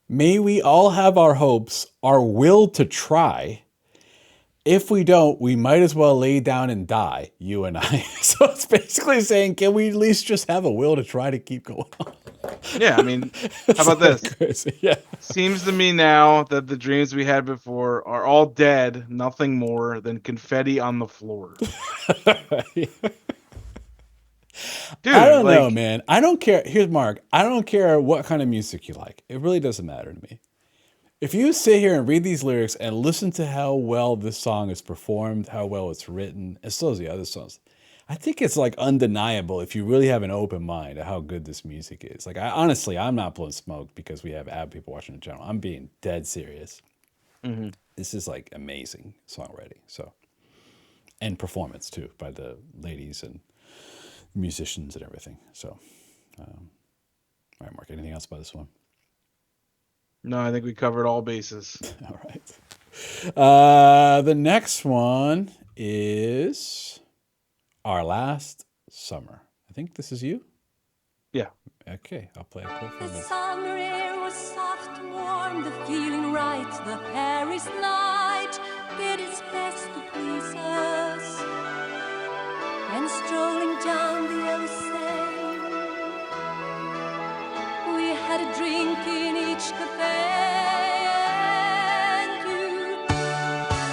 "May we all have our hopes, our will to try. If we don't, we might as well lay down and die, you and I." So it's basically saying, can we at least just have a will to try to keep going on? yeah, I mean, how It's about this? like crazy. Yeah. Seems to me now that the dreams we had before are all dead, nothing more than confetti on the floor. I Dude, don't know, like man. I don't care. Here's Mark. I don't care what kind of music you like. It really doesn't matter to me. If you sit here and read these lyrics and listen to how well this song is performed, how well it's written, as well as the other songs, I think it's like undeniable if you really have an open mind of how good this music is. Like, honestly, I'm not blowing smoke because we have ABBA people watching the channel. I'm being dead serious. mhm. This is like amazing songwriting. So, and performance too by the ladies and musicians and everything. So, all right, Mark, anything else about this one? No, I think we covered all bases. All right. The next one is Our Last Summer. I think this is you. Yeah. Okay, I'll play a clip The from this. summer air was soft and warm, the feeling right, the Paris night did its best to please us. And strolling down the Seine, we had a drink in each cafe, and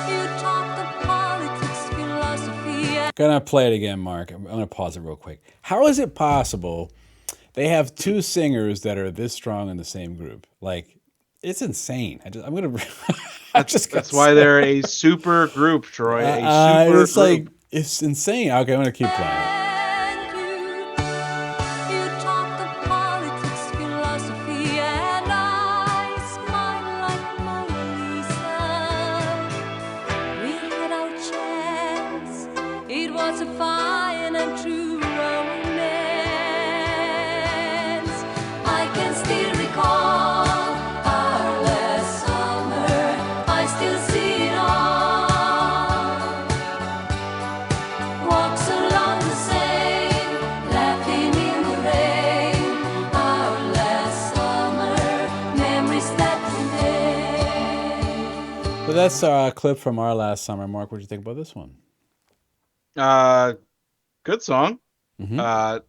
you talked of politics, philosophy, and Gonna play it again, Mark. I'm gonna pause it real quick. How is it possible they have two singers that are this strong in the same group? Like, it's insane. I'm gonna. I'm just gonna That's why say. they're a super group, Troy. A super It's like group. it's insane. Okay, I'm gonna keep playing it. you talked of politics, philosophy, and I smiled like Mona Lisa. We had our chance. It was a fine and true romance. I can still recall our last summer. I still see it all. Walks along the Seine, laughing in the rain. Our last summer, memories that remain. So that's a clip from Our Last Summer. Mark, what do you think about this one? Good song. Mm-hmm.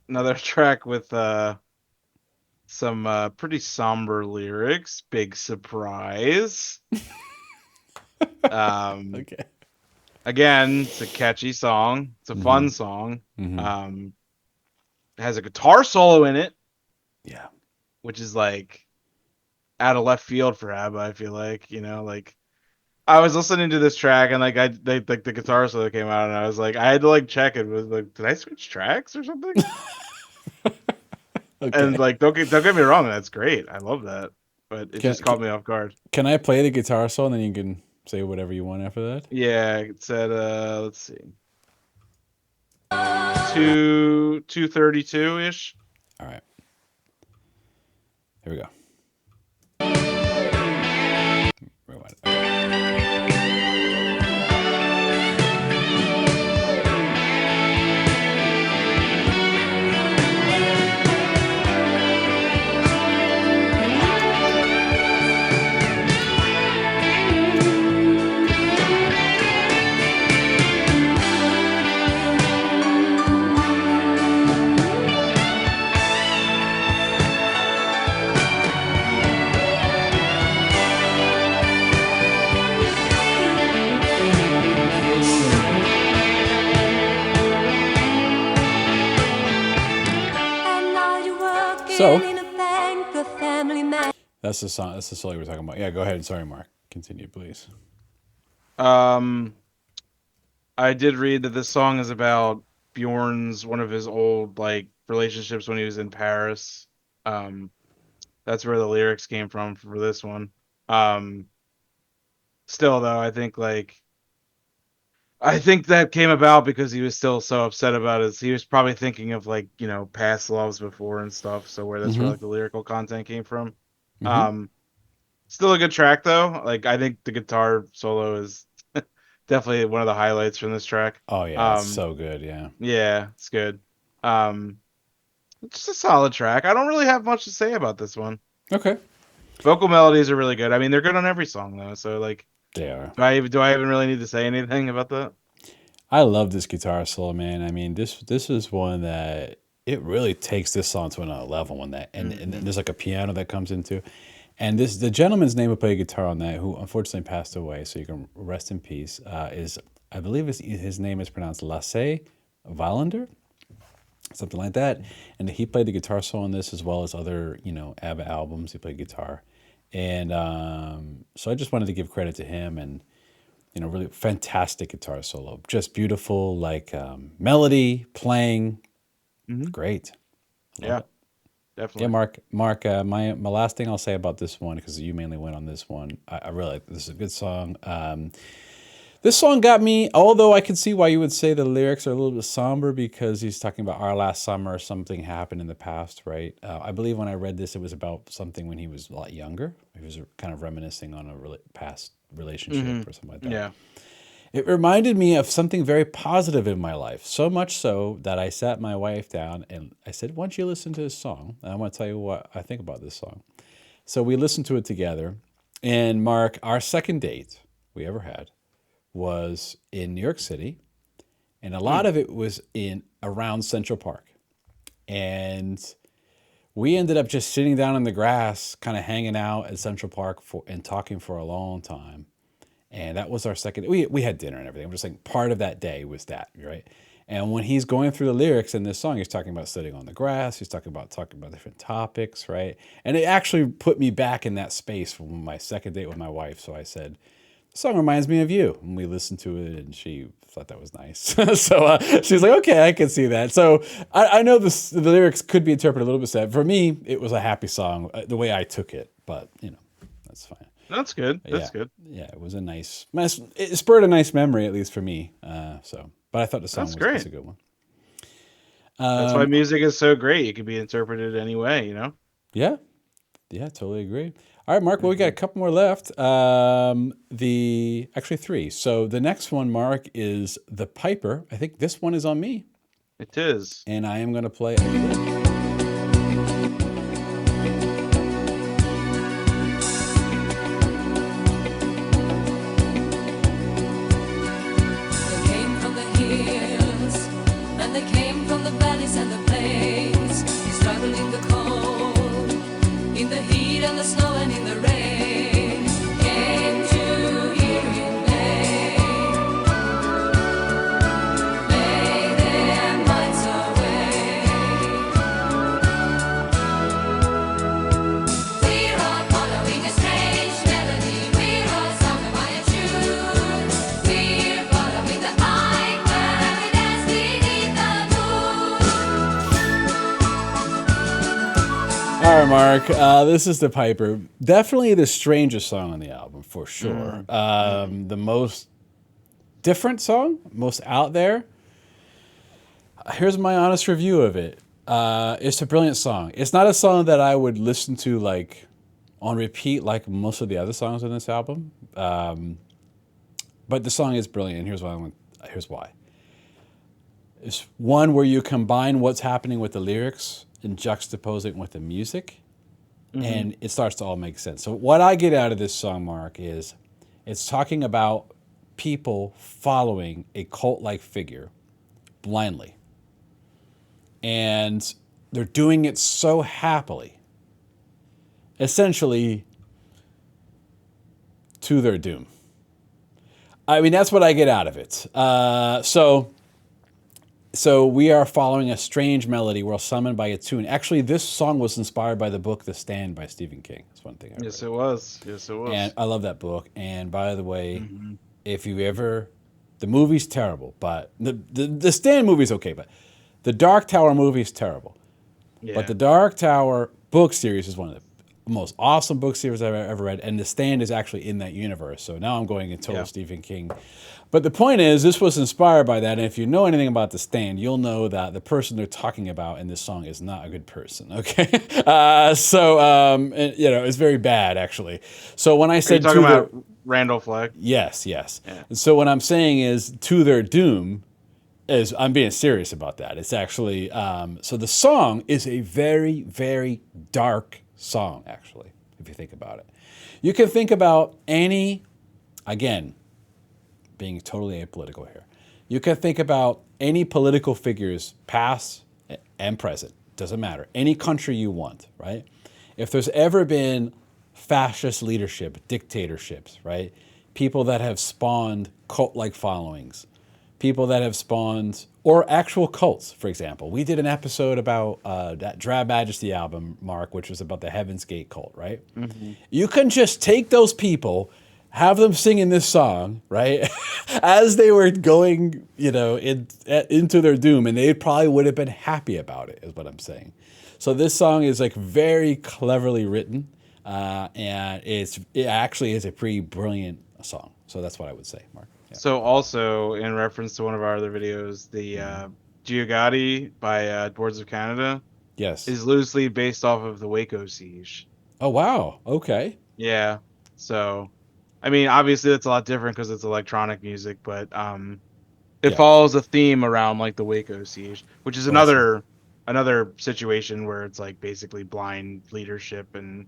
Another track with some pretty somber lyrics. Big surprise. Okay. Again, it's a catchy song. It's a fun song. Mm-hmm. It has a guitar solo in it, Yeah. which is like out of left field for ABBA. I feel like, like I was listening to this track and like like the guitar solo came out and I was like, I had to like check it. Was like, did I switch tracks or something? Okay. And like, don't get me wrong, that's great. I love that, but it just caught me off guard. Can I play the guitar solo and then you can say whatever you want after that? Yeah, it said, let's see, 232 ish. All right. Here we go. Rewind. And now you're working So- in a bank, a family man. That's the song. That's the song we're talking about. Yeah, go ahead. Sorry, Mark. Continue, please. I did read that this song is about Bjorn's one of his old like relationships when he was in Paris. That's where the lyrics came from for this one. Still though, I think that came about because he was still so upset about it. He was probably thinking of like, past loves before and stuff. So where that's where like the lyrical content came from. Mhm. Still a good track though. Like I think the guitar solo is definitely one of the highlights from this track. Oh yeah, it's Um, so good. Yeah. yeah, it's good. Um, it's just a solid track. I don't really have much to say about this one. Okay. Vocal melodies are really good. I mean, they're good on every song though. So like, They are. do I even really need to say anything about that? I love this guitar solo, man. I mean, this is one that it really takes this song to another level. When that and Hmm. there's like a piano that comes into, and this the gentleman's name who played guitar on that, who unfortunately passed away, so you can rest in peace. Is I believe his name is pronounced Lasse Wallander, something like that. And he played the guitar solo on this as well as other ABBA albums. He played guitar, and so I just wanted to give credit to him and really fantastic guitar solo. Just beautiful, like melody, playing. Hmm. Great. Love Yeah, it. Yeah, definitely. Mark. My last thing I'll say about this one, because you mainly went on this one. I really like this is a good song. This song got me, although I can see why you would say the lyrics are a little bit somber because he's talking about our last summer, something happened in the past, right? I believe when I read this, it was about something when he was a lot younger. He was kind of reminiscing on a past Hmm. relationship or something like that. Yeah. It reminded me of something very positive in my life, so much so that I sat my wife down and I said, "Why don't you listen to this song? And I want to tell you what I think about this song." So we listened to it together. And Mark, our second date we ever had was in New York City, and a lot Mm. of it was in around Central Park. And we ended up just sitting down in the grass, kind of hanging out at Central Park and talking for a long time. And that was our second. We had dinner and everything. I'm just like part of that day was that, right? And when he's going through the lyrics in this song, he's talking about sitting on the grass. He's talking about different topics, right? And it actually put me back in that space from my second date with my wife. So I said, "The song reminds me of you." And we listened to it, and she thought that was nice. So she's like, "Okay, I can see that." So I know the lyrics could be interpreted a little bit sad. For me, it was a happy song, the way I took it. But that's fine. That's good. Yeah, That's good. yeah, it was a nice. It spurred a nice memory, at least for me. But I thought the song That's was great. a good one. That's why Um, music is so great. It can be interpreted any way, you know? yeah, yeah, totally agree. All right, Mark. Well, we got a Hmm. couple more left. The actually three. So the next one, Mark, is the Piper. I think this one is on me, It is. and I am going to play a clip. They came from the hills, and they came from the valleys and the plains. They struggled in the cold, in the heat and the snow and in the rain. Came to hear him lay their minds away. We are following a strange melody. We're all sung by a tune. We're following the piper and we dance beneath the moon. All right, Mark. This is the Piper. Definitely the strangest song on the album, for sure. Mm. Mm. The most different song, most out there. Here's my honest review of it. It's a brilliant song. It's not a song that I would listen to like on repeat like most of the other songs on this album. But the song is brilliant, and here's why. It's one where you combine what's happening with the lyrics and juxtapose it with the music, Hmm. and it starts to all make sense. So what I get out of this song, Mark, is it's talking about people following a cult-like figure blindly, and they're doing it so happily, essentially to their doom. I mean, that's what I get out of it. So we are following a strange melody. We're summoned by a tune. Actually, this song was inspired by the book The Stand by Stephen King. That's one thing I Yes, read. it was. Yes, it And was. I love that book. And by the way, Hmm. if you ever, the movie's terrible, but the Stand movie's okay, but the Dark Tower movie is terrible. But Yeah. the Dark Tower book series is one of the most awesome book series I've ever read, and The Stand is actually in that universe. So now I'm going in total Stephen King. But the point is, this was inspired by that, and if you know anything about The Stand, you'll know that the person they're talking about in this song is not a good person, okay? It's very bad, actually. So when I Are you said talking about Randall Flagg? Yes. Yeah. So what I'm saying is, to their doom, is I'm being serious about that. It's actually, so the song is a very, very dark song, actually, if you think about it. You can think about any, again, being totally apolitical here. You can think about any political figures, past and present, doesn't matter, any country you want, right? If there's ever been fascist leadership, dictatorships, right? People that have spawned cult-like followings, people that have spawned, or actual cults, for example. We did an episode about that Drab Majesty album, Mark, which was about the Heaven's Gate cult, right? Mm-hmm. You can just take those people, have them singing this song, right? As they were going, into their doom, and they probably would have been happy about it, is what I'm saying. So this song is like very cleverly written, and it actually is a pretty brilliant song. So that's what I would say, Mark. Yeah. So also, in reference to one of our other videos, the Giugotti by Boards of Canada Yes. is loosely based off of the Waco siege. Oh, wow. Okay. Yeah. So, I mean, obviously that's a lot different because it's electronic music, but it follows a theme around like the Waco siege, which is another situation where it's like basically blind leadership, and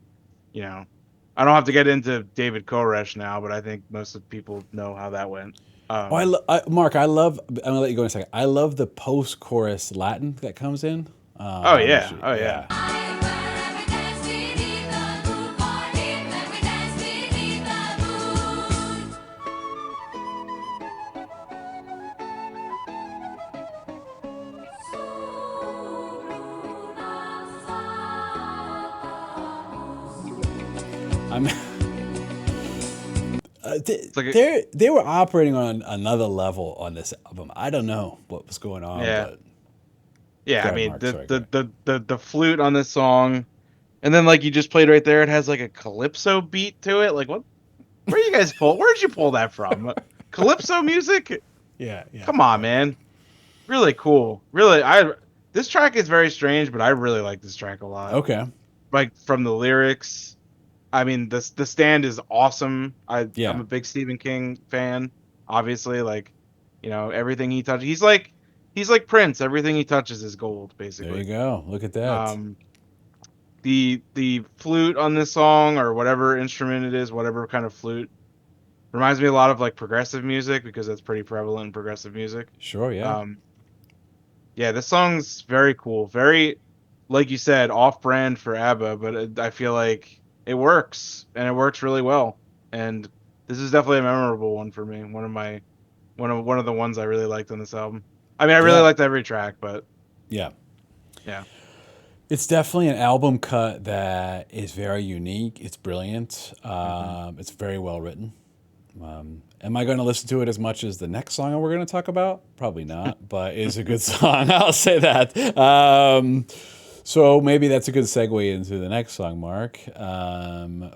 I don't have to get into David Koresh now, but I think most of the people know how that went. Mark, I'm gonna let you go in a second. I love the post-chorus Latin that comes in. Oh yeah. They were operating on another level on this album. I don't know what was going on. Yeah. But Yeah, I mean the flute on this song, and then like you just played right there, it has like a calypso beat to it. Like what? Where'd you pull that from? Calypso music? Yeah. Come on, man. Really cool. Really, this track is very strange, but I really like this track a lot. Okay. Like from the lyrics, I mean the Stand is awesome. I'm a big Stephen King fan. Obviously, like everything he touches, he's like Prince. Everything he touches is gold, basically. There you go. Look at that. The flute on this song, or whatever instrument it is, whatever kind of flute, reminds me a lot of like progressive music, because that's pretty prevalent in progressive music. Sure, yeah. Yeah, this song's very cool. Very, like you said, off-brand for ABBA, but I feel like it works, and it works really well. And this is definitely a memorable one for me. One of the ones I really liked on this album. I mean, I really liked every track, but yeah. It's definitely an album cut that is very unique. It's brilliant. It's very well written. Am I going to listen to it as much as the next song we're going to talk about? Probably not, but it's a good song. I'll say that. So maybe that's a good segue into the next song, Mark,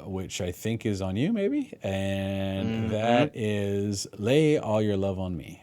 which I think is on you, maybe. And that is Lay All Your Love on Me.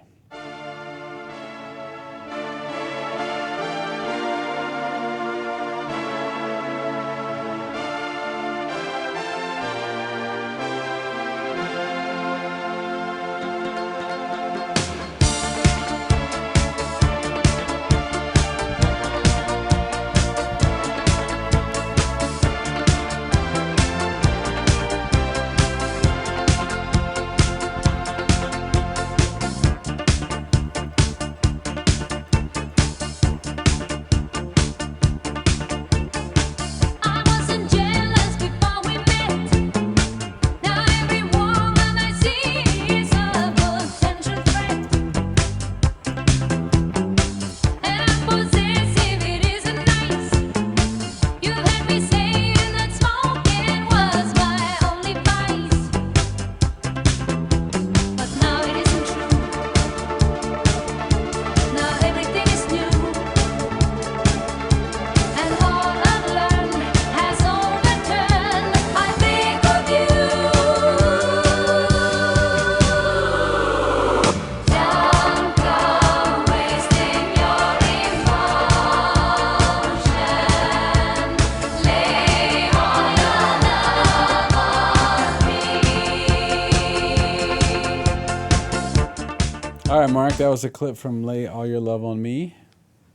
All right, Mark, that was a clip from Lay All Your Love on Me.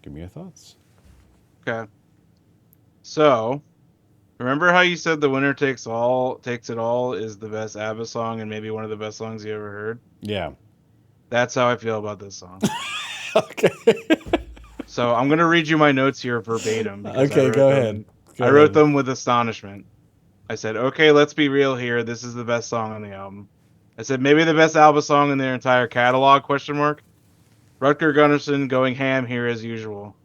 Give me your thoughts. Okay. So, remember how you said "The Winner Takes It All" is the best ABBA song and maybe one of the best songs you ever heard? Yeah. That's how I feel about this song. Okay. So I'm gonna read you my notes here verbatim because Okay, go ahead. Go I wrote ahead. them with astonishment. I said, "Okay, let's be real here. This is the best song on the album." I said, "Maybe the best ABBA song in their entire catalog?" Question mark. Rutger Gunnarsson going ham here as usual.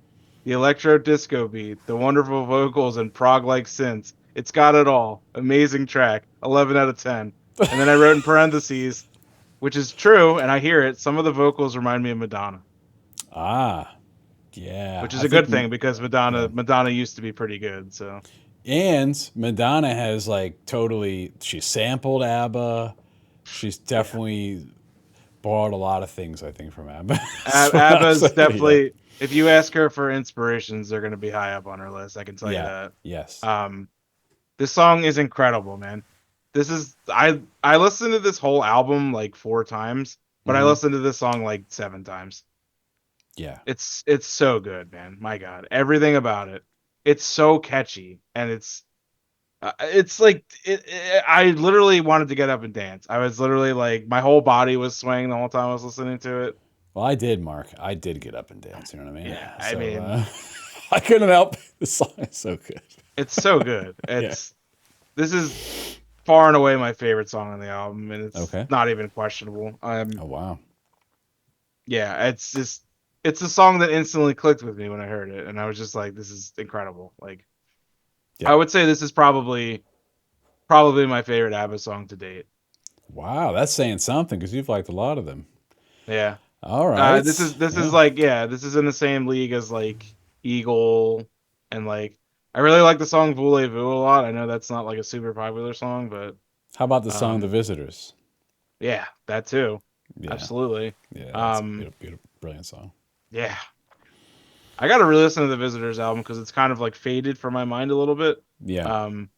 The electro disco beat, the wonderful vocals and prog-like synths. It's got it all. Amazing track. 11 out of 10. And then I wrote in parentheses, which is true, and I hear it. Some of the vocals remind me of Madonna, Ah, yeah. which is I a good think, thing because yeah. Madonna used to be pretty good. So And Madonna has like totally, she sampled ABBA. She's yeah, definitely borrowed a lot of things, I think, from ABBA. as well. ABBA's So, yeah. definitely. If you ask her for inspirations, they're going to be high up on her list. I can tell you Yeah. that. Yes. Um, this song is incredible, man. This is I listened to this whole album like 4 times, but I Hmm. listened to this song like 7 times. Yeah. It's so good, man. My God, everything about it. It's so catchy, and it's like I literally wanted to get up and dance. I was literally like my whole body was swaying the whole time I was listening to it. Well, I did, Mark. I did get up and dance. You know what I mean? Yeah, I So mean, I couldn't help. The song is so good. it's so good. Yeah. This is far and away my favorite song on the album, and it's Okay. not even questionable. Oh, wow. Yeah, it's a song that instantly clicked with me when I heard it, and I was just like, this is incredible. Like Yeah. I would say this is probably my favorite ABBA song to date. Wow. That's saying something because you've liked a lot of them. Yeah. All right. This is Yeah. like this is in the same league as like Eagle and like I really like the song Voulez-Vous a lot. I know that's not like a super popular song, but How about the song The um Visitors? yeah, that too. Yeah. Absolutely. Yeah. That's a Um beautiful, beautiful, brilliant song. yeah. I got to really listen to the Visitors album because it's kind of like faded from my mind a little bit. Yeah. Um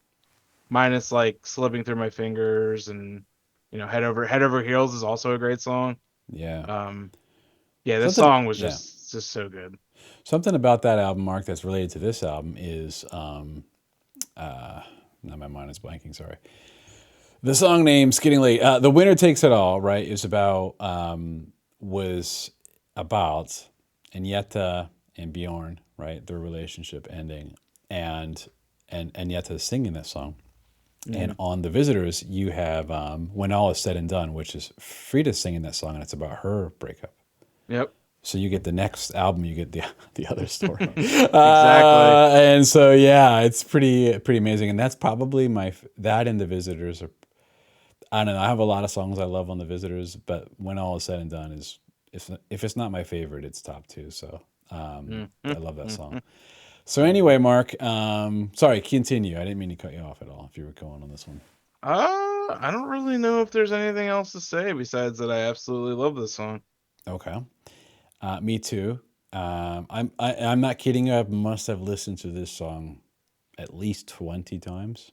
minus like slipping through my fingers and head over heels is also a great song. Yeah. Um yeah, this Something. song was Yeah. just so good. Something about that album, Mark, that's related to this album is now my mind is blanking. Sorry. The song name's getting late. The Winner Takes It All, right? Is about was about Agneta and Bjorn, right? Their relationship ending, and Agneta singing that song. And Mhm. on The Visitors, you have When All Is Said and Done, which is Frida singing that song, and it's about her breakup. Yep. So you get the next album, you get the other story, Exactly. and so yeah, it's pretty amazing. And that's probably that and The Visitors are. I don't know. I have a lot of songs I love on The Visitors, but When All Is Said and Done is if it's not my favorite, it's top two. So I love that song. So anyway, Mark, sorry, continue. I didn't mean to cut you off at all. If you were going on this one. I don't really know if there's anything else to say besides that I absolutely love this song. Okay. Me too. I'm not kidding you. I must have listened to this song at least 20 times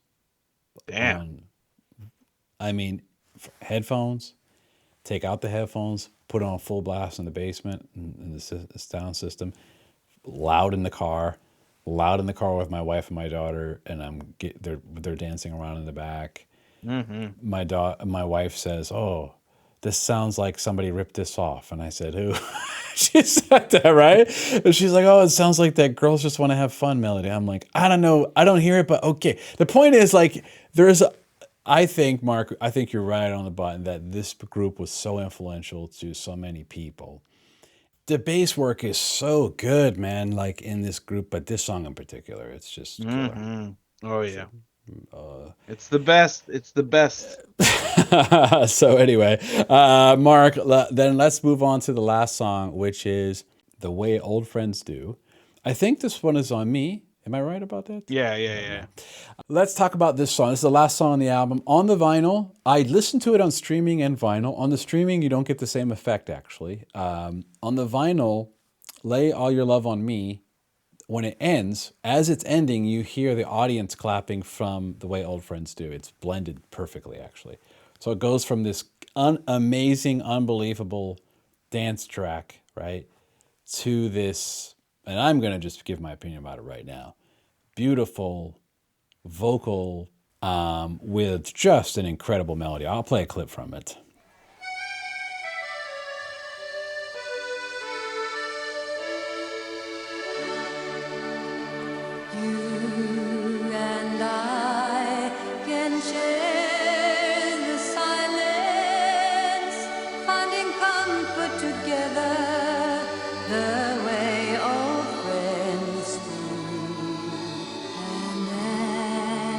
Damn. on. I mean, headphones. Take out the headphones. Put on full blast in the basement in the sound system. Loud in the car. Loud in the car with my wife and my daughter, and they're dancing around in the back. Hmm. My wife says, "Oh, this sounds like somebody ripped this off," and I said, "Who?" She said that, right? And she's like, "Oh, it sounds like that girls just want to have fun melody." I'm like, I don't know, I don't hear it, but okay. The point is, like, I think, Mark, I think you're right on the button that this group was so influential to so many people. The bass work is so good, man. Like in this group, but this song in particular, it's just killer. Hmm. Oh So, yeah. It's the best. It's the best. so anyway, Mark, then let's move on to the last song, which is "The Way Old Friends Do." I think this one is on me. Am I right about that? Yeah, I yeah, don't yeah. know. Let's talk about this song. This is the last song on the album. On the vinyl, I listened to it on streaming and vinyl. On the streaming, you don't get the same effect, actually. On the vinyl, "Lay All Your Love on Me," when it ends, as it's ending, you hear the audience clapping from "The Way Old Friends Do." It's blended perfectly, actually. So it goes from this amazing, unbelievable dance track, right, to this, and I'm going to just give my opinion about it right now. Beautiful vocal with just an incredible melody. I'll play a clip from it. You and I can share the silence, finding comfort together the way old friends do. And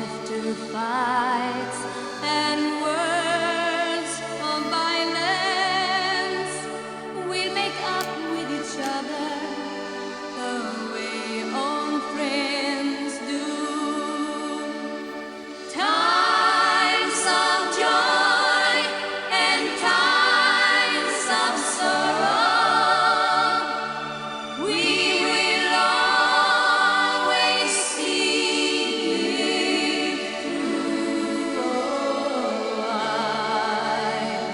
after fights and words of violence, we'll make up with each other the way old friends do. Times of joy and times of sorrow, we will always see it through. Oh, I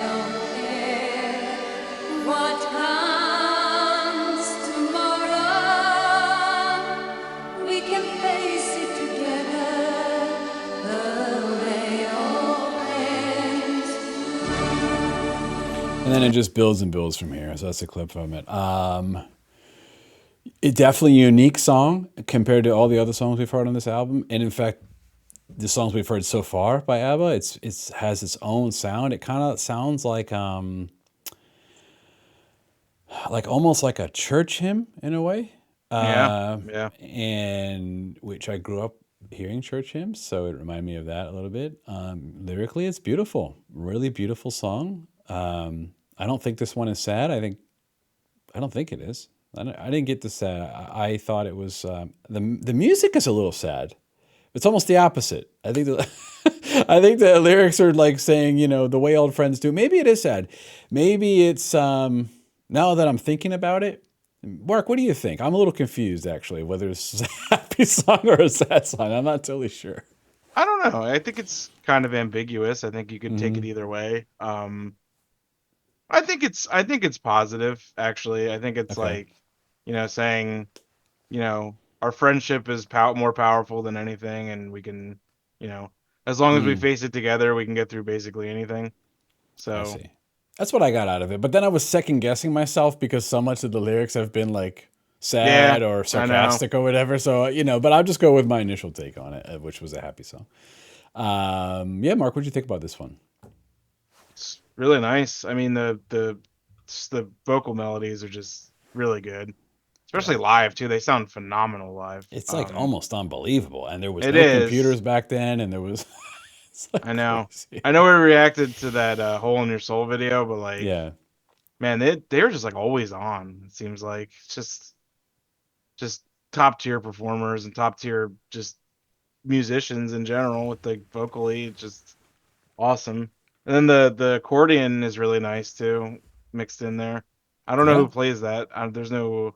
don't care what comes tomorrow. We can face it together the way old friends do. And then it just builds and builds from here. So that's a clip from it. It definitely a unique song compared to all the other songs we've heard on this album. And in fact, the songs we've heard so far by ABBA, it has its own sound. It kind of sounds like almost like a church hymn in a way. Yeah. And which I grew up hearing church hymns, so it reminded me of that a little bit. Lyrically, it's beautiful, really beautiful song. I don't think this one is sad. I don't think it is. I didn't get the sad. I thought it was the music is a little sad. It's almost the opposite. I think I think the lyrics are like saying, the way old friends do. Maybe it is sad. Maybe it's now that I'm thinking about it. Mark, what do you think? I'm a little confused actually, whether it's a happy song or a sad song. I'm not totally sure. I don't know. I think it's kind of ambiguous. I think you could take it either way. I think it's positive actually. I think it's Okay. saying, our friendship is more powerful than anything, and we can, as long as we face it together, we can get through basically anything. I So see. That's what I got out of it. But then I was second guessing myself because so much of the lyrics have been like yeah, sad or I know. sarcastic or whatever. So, but I'll just go with my initial take on it, which was a happy song. Yeah, Mark, what'd you think about this one? It's really nice. I mean, just the vocal melodies are just really good, especially live too. They sound phenomenal live. It's like almost unbelievable. And there was It no is. computers back then, and there was it's like I know. crazy. I know we reacted to that "Hole in Your Soul" video, but like, Yeah. man, they're just like always on. It seems like it's just top tier performers and top tier just musicians in general with the vocally just awesome. And then the accordion is really nice too, mixed in there. I don't know Yeah. who plays that. I don't know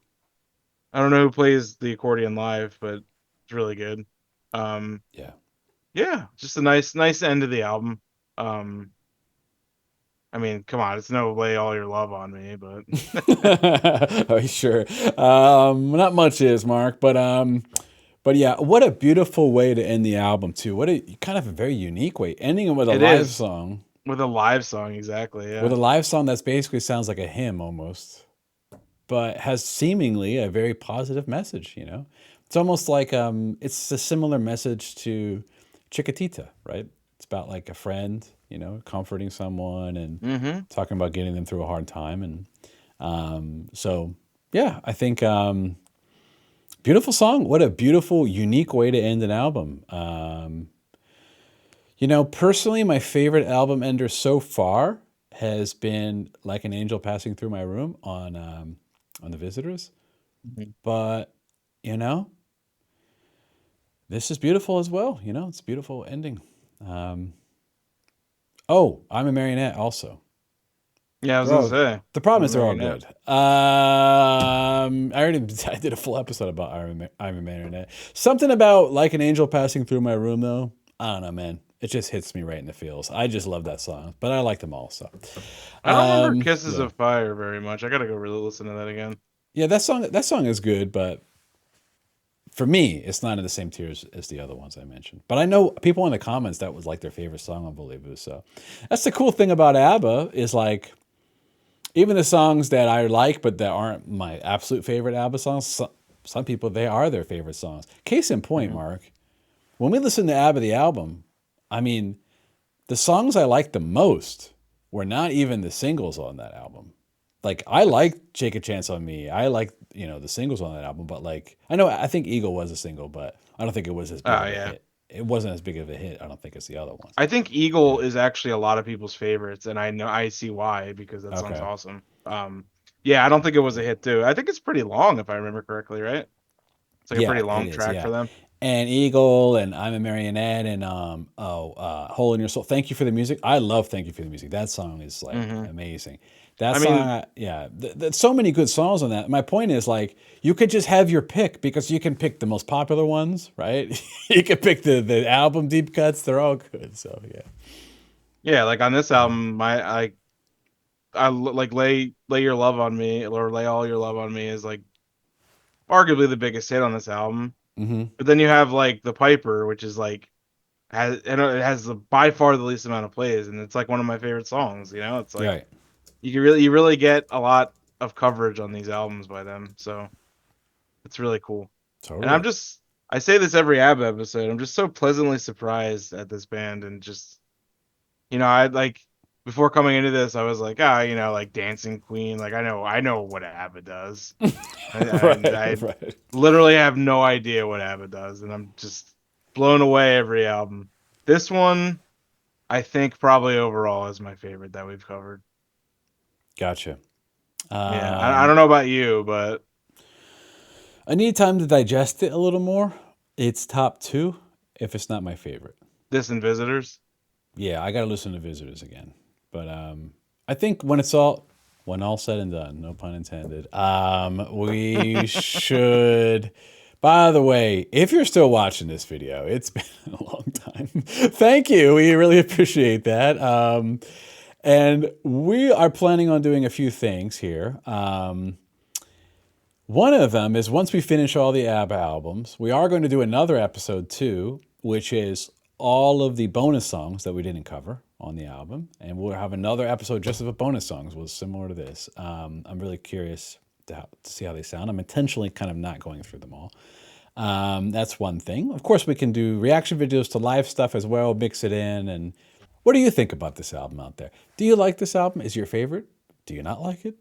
who plays the accordion live, but it's really good. Yeah. Yeah, just a nice end of the album. I mean, come on, it's no Lay All Your Love on Me, but Oh, sure. Not much is, Mark, but yeah, what a beautiful way to end the album too. What a kind of a very unique way, ending it with a it live is song. with a live song, exactly. With a Yeah, live song that's basically sounds like a hymn almost, but has seemingly a very positive message. It's almost like it's a similar message to Chiquitita, right? It's about like a friend, comforting someone and talking about getting them through a hard time, and so yeah, I think beautiful song. What a beautiful, unique way to end an album. Personally, my favorite album ender so far has been "Like an Angel Passing Through My Room" on the Visitors. Mhm. But this is beautiful as well. It's a beautiful ending. Oh, I'm a Marionette also. yeah. I was They're gonna all, say the problem I'm is a they're all Marionette. good. I did a full episode about I'm a Marionette. Something about "Like an Angel Passing Through My Room" though. I don't know, man. It just hits me right in the feels. I just love that song, but I like them all. So I don't remember Kisses yeah. of Fire very much. I gotta go really listen to that again. Yeah, that song is good, but for me, it's not in the same tier as the other ones I mentioned. But I know people in the comments that was like their favorite song on Voulez-Vous. So that's the cool thing about ABBA is like even the songs that I like but that aren't my absolute favorite ABBA songs, some people they are their favorite songs. Case in point, Mark, when we listen to ABBA the album, I mean, the songs I like the most were not even the singles on that album. Like I like Take a Chance on Me. I like, the singles on that album, but like I think Eagle was a single, but I don't think it was as big Oh of a yeah. hit. It wasn't as big of a hit, I don't think, as the other ones. I think Eagle is actually a lot of people's favorites, and I see why because that song's Okay. awesome. Yeah, I don't think it was a hit too. I think it's pretty long if I remember correctly, right? It's like a Yeah, pretty it long is. track Yeah. for them. And Eagle and I'm a Marionette and Hole in Your Soul. Thank You for the Music. I love Thank You for the Music. That song is like Hmm. amazing. That I song, mean, yeah, so many good songs on that. My point is like you could just have your pick because you can pick the most popular ones, right? You can pick the album deep cuts. They're all good. So yeah. yeah, like on this album, I like lay your love on me or lay all your love on me is like arguably the biggest hit on this album. Mm-hmm. But then you have like the Piper, which is like it has by far the least amount of plays, and it's like one of my favorite songs. It's like Right. you really get a lot of coverage on these albums by them, so it's really cool. And Totally. I say this every ABBA episode. I'm just so pleasantly surprised at this band, and just I like before coming into this, I was like, like Dancing Queen, like I know what ABBA does. I Right. Right. literally have no idea what ABBA does, and I'm just blown away every album. This one, I think probably overall is my favorite that we've covered. Gotcha. Yeah, I don't know about you, but I need time to digest it a little more. It's top two if it's not my favorite. this and Visitors. Yeah, I got to listen to Visitors again. But I think when all said and done, no pun intended, we should. By the way, if you're still watching this video, it's been a long time. Thank you. We really appreciate that. And we are planning on doing a few things here. One of them is once we finish all the ABBA albums, we are going to do another episode too, which is all of the bonus songs that we didn't cover on the album. And we'll have another episode just of bonus songs, was similar to this. I'm really curious to see how they sound. I'm intentionally kind of not going through them all. That's one thing. Of course, we can do reaction videos to live stuff as well, mix it in. And what do you think about this album out there? Do you like this album? Is it your favorite? Do you not like it?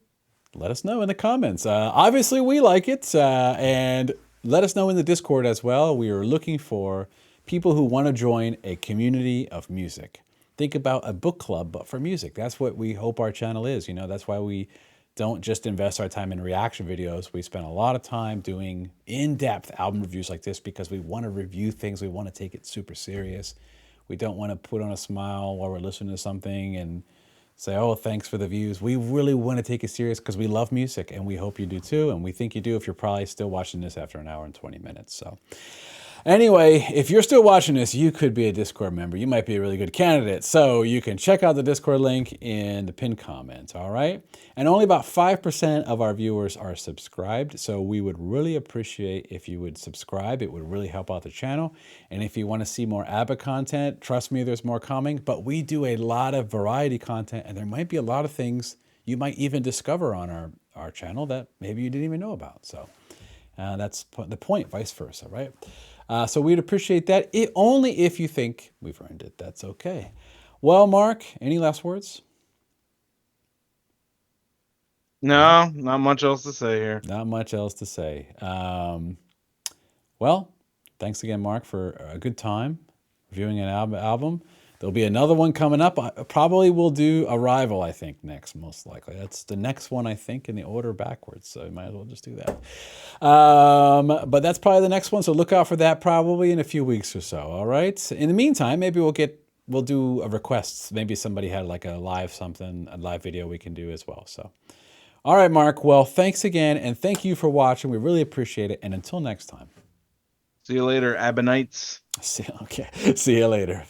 Let us know in the comments. Obviously, we like it. And let us know in the Discord as well. We are looking for people who want to join a community of music. Think about a book club, but for music. That's what we hope our channel is. That's why we don't just invest our time in reaction videos. We spend a lot of time doing in-depth album reviews like this because we want to review things. We want to take it super serious. We don't want to put on a smile while we're listening to something and say, oh, thanks for the views. We really want to take it serious because we love music, and we hope you do too. And we think you do if you're probably still watching this after an hour and 20 minutes. So anyway, if you're still watching this, you could be a Discord member. You might be a really good candidate. So you can check out the Discord link in the pinned comment, all right? And only about 5% of our viewers are subscribed. So we would really appreciate if you would subscribe. It would really help out the channel. And if you want to see more ABBA content, trust me, there's more coming. But we do a lot of variety content, and there might be a lot of things you might even discover on our channel that maybe you didn't even know about. So that's the point, vice versa, right? So we'd appreciate that, only if you think we've earned it. That's okay. Well, Mark, any last words? No, not much else to say here. Not much else to say. Well, thanks again, Mark, for a good time reviewing an album. There'll be another one coming up. I probably will do Arrival, I think, next, most likely. That's the next one, I think, in the order backwards, so you might as well just do that. But that's probably the next one, so look out for that probably in a few weeks or so, all right? In the meantime, maybe we'll do a request. Maybe somebody had like a live video we can do as well, so. All right, Mark. Well, thanks again, and thank you for watching. We really appreciate it, and until next time. See you later, Abbanites. Okay. See you later.